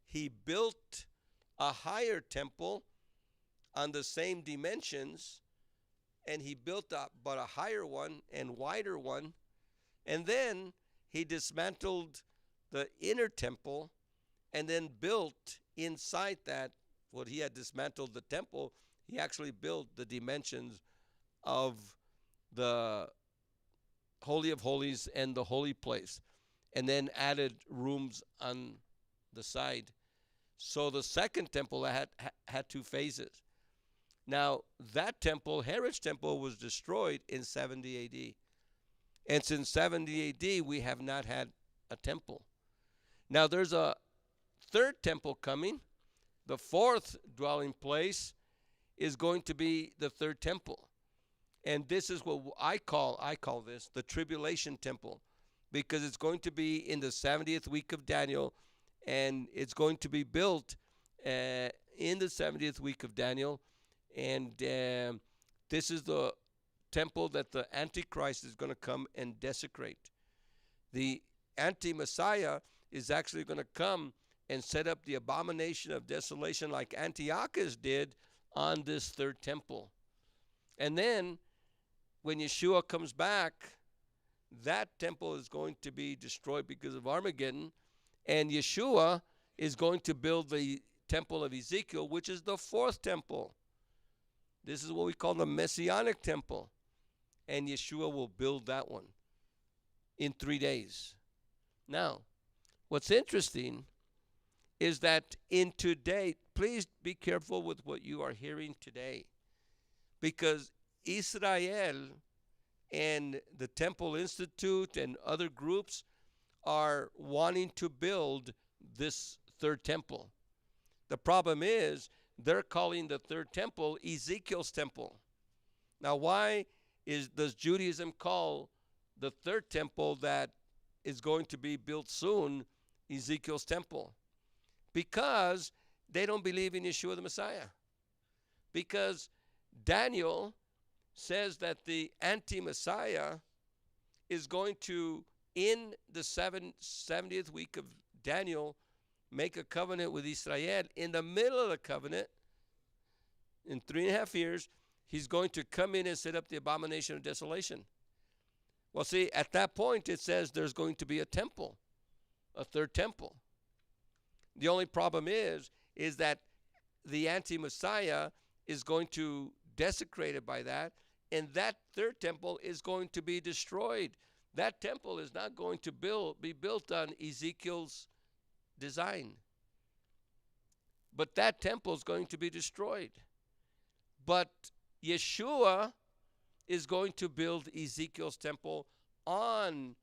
he built a higher temple on the same dimensions, and he built but a higher one and wider one, and then he dismantled the inner temple and then built inside that, what he had dismantled the temple, he actually built the dimensions of the Holy of Holies and the holy place, and then added rooms on the side. So the second temple had two phases. Now, that temple, Herod's temple, was destroyed in 70 A.D. And since 70 A.D., we have not had a temple. Now, there's a third temple coming. The fourth dwelling place is going to be the third temple. And this is what I call this the tribulation temple, because it's going to be in the 70th week of Daniel, and it's going to be built in the 70th week of Daniel. And this is the temple that the Antichrist is going to come and desecrate. The anti-Messiah is actually going to come and set up the abomination of desolation like Antiochus did on this third temple. And then when Yeshua comes back, that temple is going to be destroyed because of Armageddon, and Yeshua is going to build the temple of Ezekiel, which is the fourth temple. This is what we call the Messianic temple. And Yeshua will build that one in 3 days. Now, what's interesting is that in today, please be careful with what you are hearing today, because Israel and the Temple Institute and other groups are wanting to build this third temple. The problem is they're calling the third temple Ezekiel's temple. Now, why does Judaism call the third temple that is going to be built soon Ezekiel's temple? Because they don't believe in Yeshua the Messiah. Because Daniel says that the anti-Messiah is going to, in the 70th week of Daniel, make a covenant with Israel. In the middle of the covenant, in 3.5 years, he's going to come in and set up the abomination of desolation. Well, see, at that point, it says there's going to be a temple, a third temple. The only problem is is that the anti-Messiah is going to desecrate it by that, and that third temple is going to be destroyed. That temple is not going to be built on Ezekiel's design, but that temple is going to be destroyed. But Yeshua is going to build Ezekiel's temple on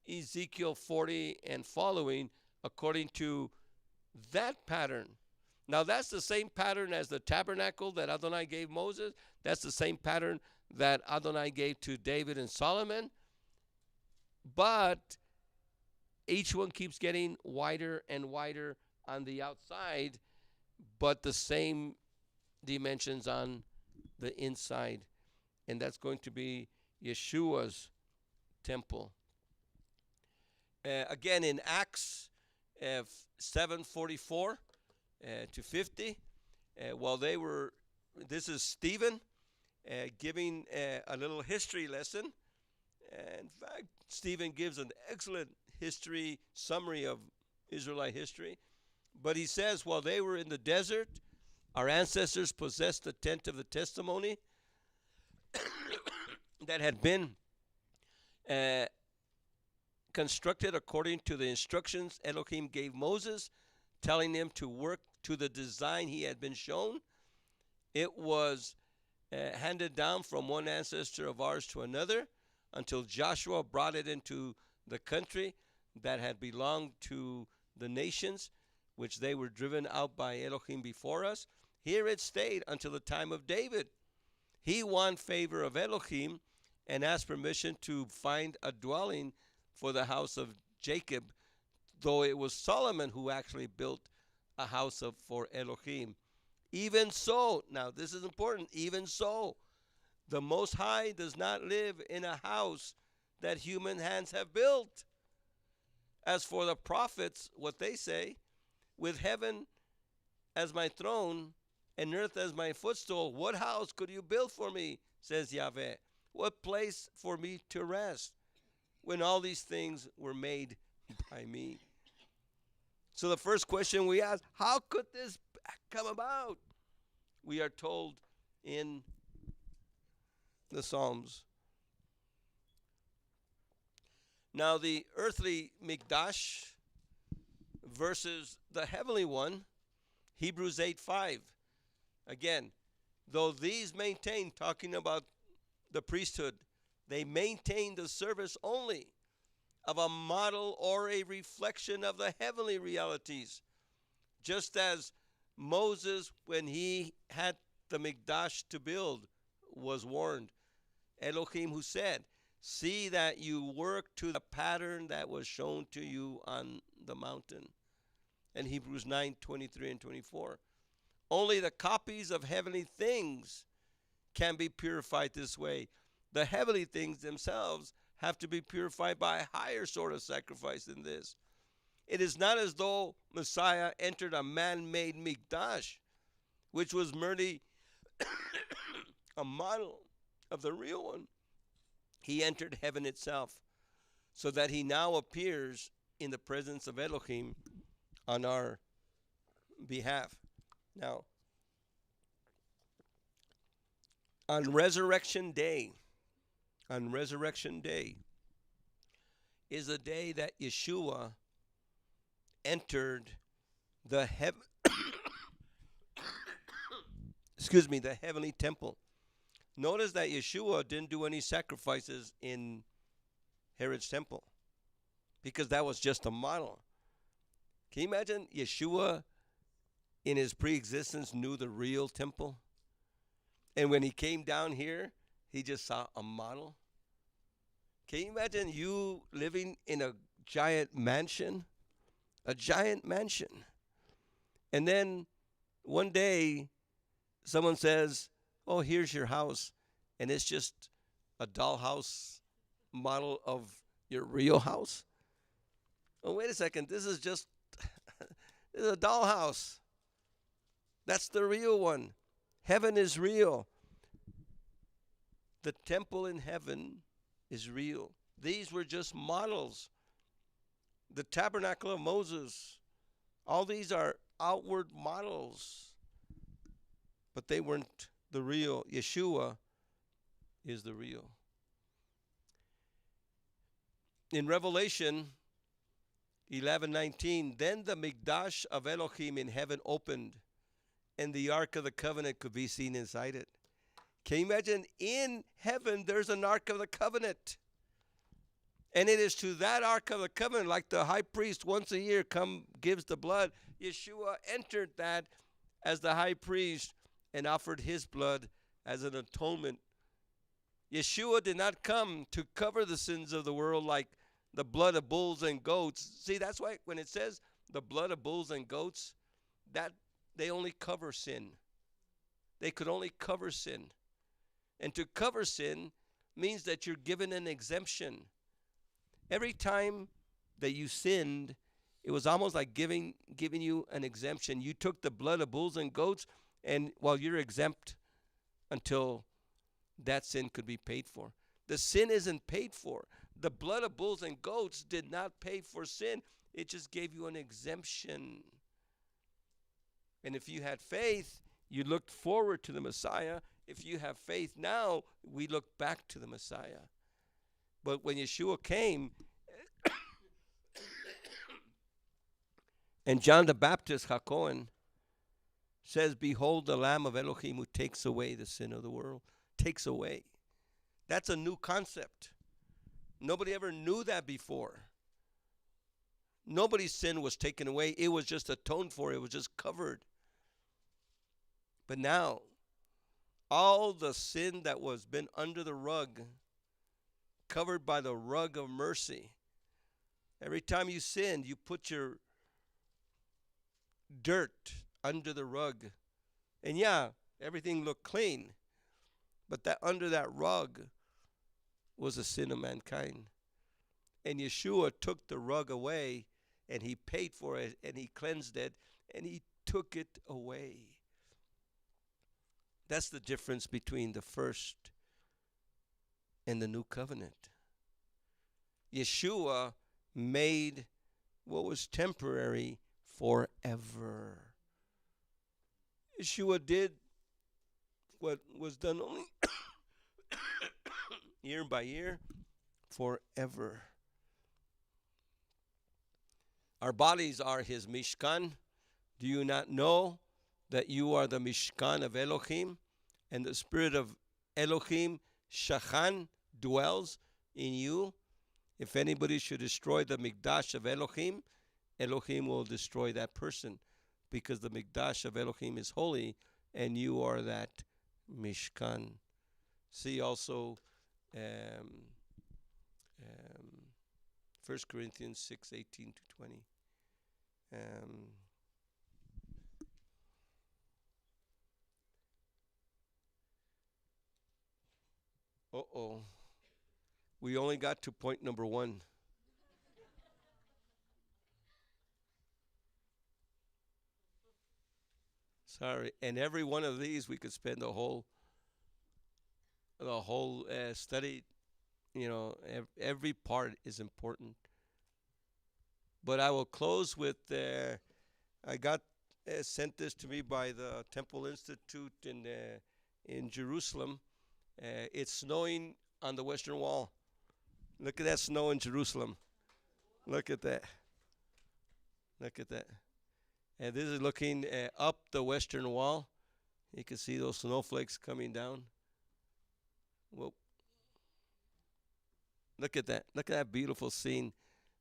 Ezekiel 40 and following, according to that pattern. Now, that's the same pattern as the tabernacle that Adonai gave Moses. That's the same pattern that Adonai gave to David and Solomon. But each one keeps getting wider and wider on the outside, but the same dimensions on the inside. And that's going to be Yeshua's temple. Again, in Acts 7:44 to 50, while they were, this is Stephen giving a little history lesson. In fact, Stephen gives an excellent history summary of Israelite history. But he says, while they were in the desert, our ancestors possessed the tent of the testimony that had been constructed according to the instructions Elohim gave Moses, telling him to work to the design he had been shown. It was handed down from one ancestor of ours to another until Joshua brought it into the country that had belonged to the nations, which they were driven out by Elohim before us. Here it stayed until the time of David. He won favor of Elohim and asked permission to find a dwelling for the house of Jacob, though it was Solomon who actually built a house for Elohim. Even so, now this is important, even so, the Most High does not live in a house that human hands have built. As for the prophets, what they say, with heaven as my throne and earth as my footstool, what house could you build for me, says Yahweh? What place for me to rest when all these things were made by me? So the first question we ask, how could this come about? We are told in the Psalms. Now the earthly Miqdash versus the heavenly one, Hebrews 8:5. Again, though these maintain, talking about the priesthood, they maintain the service only of a model or a reflection of the heavenly realities, just as Moses, when he had the Miqdash to build, was warned. Elohim who said, see that you work to the pattern that was shown to you on the mountain. And Hebrews 9:23 and 24. Only the copies of heavenly things can be purified this way. The heavenly things themselves have to be purified by a higher sort of sacrifice than this. It is not as though Messiah entered a man-made Miqdash, which was merely a model of the real one. He entered heaven itself, so that he now appears in the presence of Elohim on our behalf. Now, on Resurrection Day is a day that Yeshua entered the the heavenly temple. Notice that Yeshua didn't do any sacrifices in Herod's temple, because that was just a model. Can you imagine Yeshua in his pre-existence knew the real temple? And when he came down here, he just saw a model? Can you imagine you living in a giant mansion? A giant mansion. And then one day, someone says, oh, here's your house. And it's just a dollhouse model of your real house? Oh, wait a second. This is just this is a dollhouse. That's the real one. Heaven is real. The temple in heaven is real. These were just models. The tabernacle of Moses, All these are outward models, but they weren't the real. Yeshua is the real. In Revelation 11:19, then the Miqdash of Elohim in heaven opened, and the Ark of the Covenant could be seen inside it. Can you imagine? In heaven, there's an Ark of the Covenant. And it is to that Ark of the Covenant, like the high priest once a year gives the blood, Yeshua entered that as the high priest and offered his blood as an atonement. Yeshua did not come to cover the sins of the world like the blood of bulls and goats. See, that's why when it says the blood of bulls and goats, that they only cover sin. They could only cover sin. And to cover sin means that you're given an exemption. Every time that you sinned, it was almost like giving you an exemption. You took the blood of bulls and goats, and you're exempt until that sin could be paid for. The sin isn't paid for. The blood of bulls and goats did not pay for sin. It just gave you an exemption. And if you had faith, you looked forward to the Messiah. If you have faith now, we look back to the Messiah. But when Yeshua came, and John the Baptist, HaKohen, says, behold the Lamb of Elohim who takes away the sin of the world. Takes away. That's a new concept. Nobody ever knew that before. Nobody's sin was taken away. It was just atoned for. It was just covered. But now, all the sin that was been under the rug, covered by the rug of mercy. Every time you sinned, you put your dirt under the rug. And everything looked clean. But that under that rug was the sin of mankind. And Yeshua took the rug away, and he paid for it, and he cleansed it, and he took it away. That's the difference between the first and the new covenant. Yeshua made what was temporary forever. Yeshua did what was done only year by year, forever. Our bodies are his Mishkan. Do you not know that you are the Mishkan of Elohim, and the Spirit of Elohim, Shachan, dwells in you? If anybody should destroy the Miqdash of Elohim, Elohim will destroy that person, because the Miqdash of Elohim is holy, and you are that Mishkan. See also 1 Corinthians 6:18-20. We only got to point number 1. Sorry. And every one of these we could spend the whole study. Every part is important. But I will close with, I got sent this to me by the Temple Institute in Jerusalem. It's snowing on the Western Wall. Look at that snow in Jerusalem. Look at that. Look at that. And this is looking up the Western Wall. You can see those snowflakes coming down. Whoa. Look at that. Look at that beautiful scene.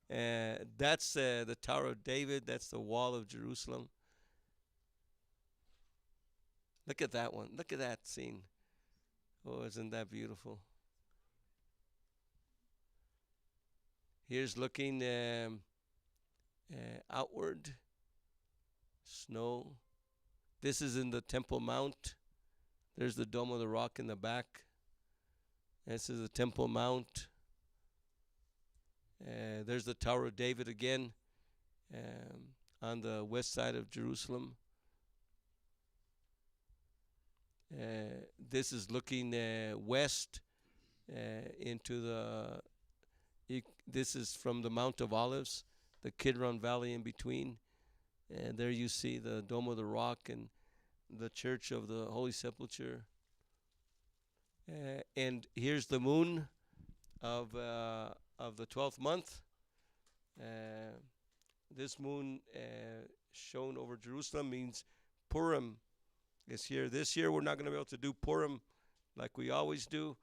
That's the Tower of David. That's the Wall of Jerusalem. Look at that one. Look at that scene. Oh, isn't that beautiful? Here's looking outward. Snow. This is in the Temple Mount. There's the Dome of the Rock in the back. This is the Temple Mount. There's the Tower of David again on the west side of Jerusalem. This is looking west into the... This is from the Mount of Olives, the Kidron Valley in between. And there you see the Dome of the Rock and the Church of the Holy Sepulchre. And here's the moon of the 12th month. This moon shown over Jerusalem means Purim is here. This year we're not going to be able to do Purim like we always do.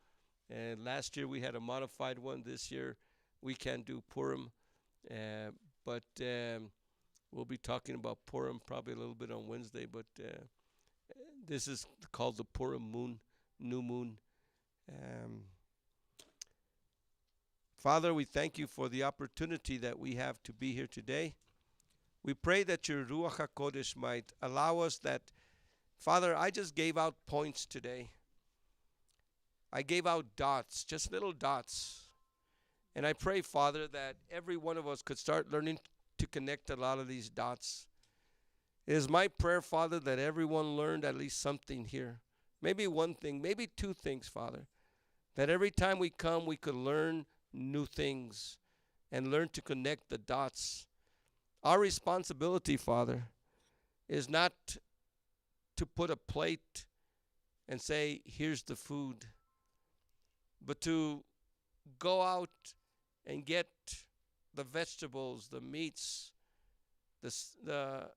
And last year we had a modified one. This year we can't do Purim. But we'll be talking about Purim probably a little bit on Wednesday. But this is called the Purim moon, new moon. Father, we thank you for the opportunity that we have to be here today. We pray that your Ruach HaKodesh might allow us that, Father, I just gave out points today. I gave out dots, just little dots. And I pray, Father, that every one of us could start learning to connect a lot of these dots. It is my prayer, Father, that everyone learned at least something here. Maybe one thing, maybe two things, Father. That every time we come, we could learn new things and learn to connect the dots. Our responsibility, Father, is not to put a plate and say, here's the food, but to go out and get the vegetables, the meats, the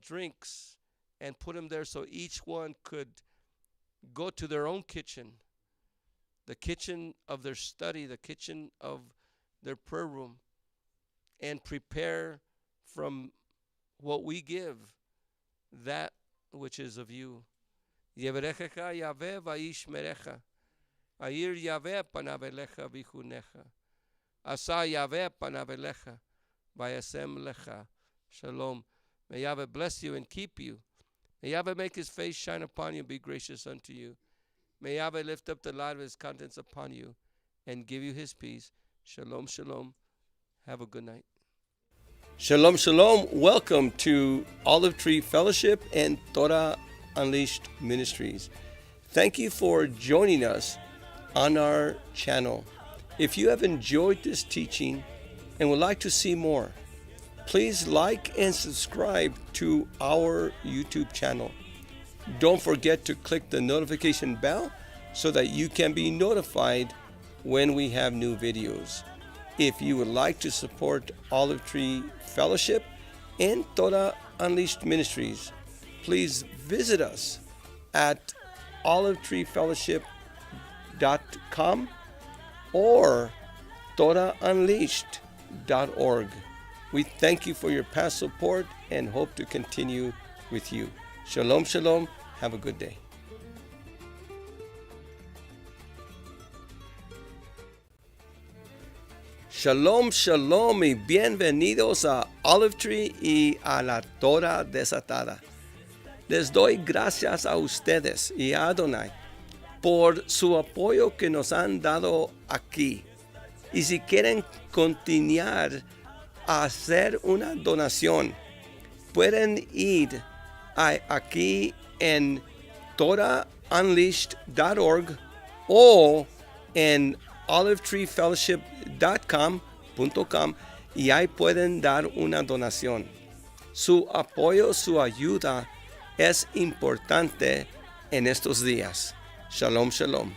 drinks, and put them there so each one could go to their own kitchen, the kitchen of their study, the kitchen of their prayer room, and prepare from what we give, that which is of you. Yevarechecha Yahweh vayishmerecha. Ayir Yahweh panav elecha vichunecha. Asa Yahweh panav elecha vayasem lecha. Shalom. May Yahweh bless you and keep you. May Yahweh make his face shine upon you and be gracious unto you. May Yahweh lift up the light of his countenance upon you and give you his peace. Shalom, shalom. Have a good night. Shalom, shalom. Welcome to Olive Tree Fellowship and Torah Unleashed Ministries. Thank you for joining us on our channel. If you have enjoyed this teaching and would like to see more, please like and subscribe to our YouTube channel. Don't forget to click the notification bell so that you can be notified when we have new videos. If you would like to support Olive Tree Fellowship and Torah Unleashed Ministries, please visit us at olivetreefellowship.com or TorahUnleashed.org. We thank you for your past support and hope to continue with you. Shalom, shalom. Have a good day. Shalom, shalom y bienvenidos a Olive Tree y a la Torah desatada. Les doy gracias a ustedes y a Adonai por su apoyo que nos han dado aquí. Y si quieren continuar a hacer una donación, pueden ir aquí en TorahUnleashed.org o en olivetreefellowship.com y ahí pueden dar una donación. Su apoyo, su ayuda es importante en estos días. Shalom, shalom.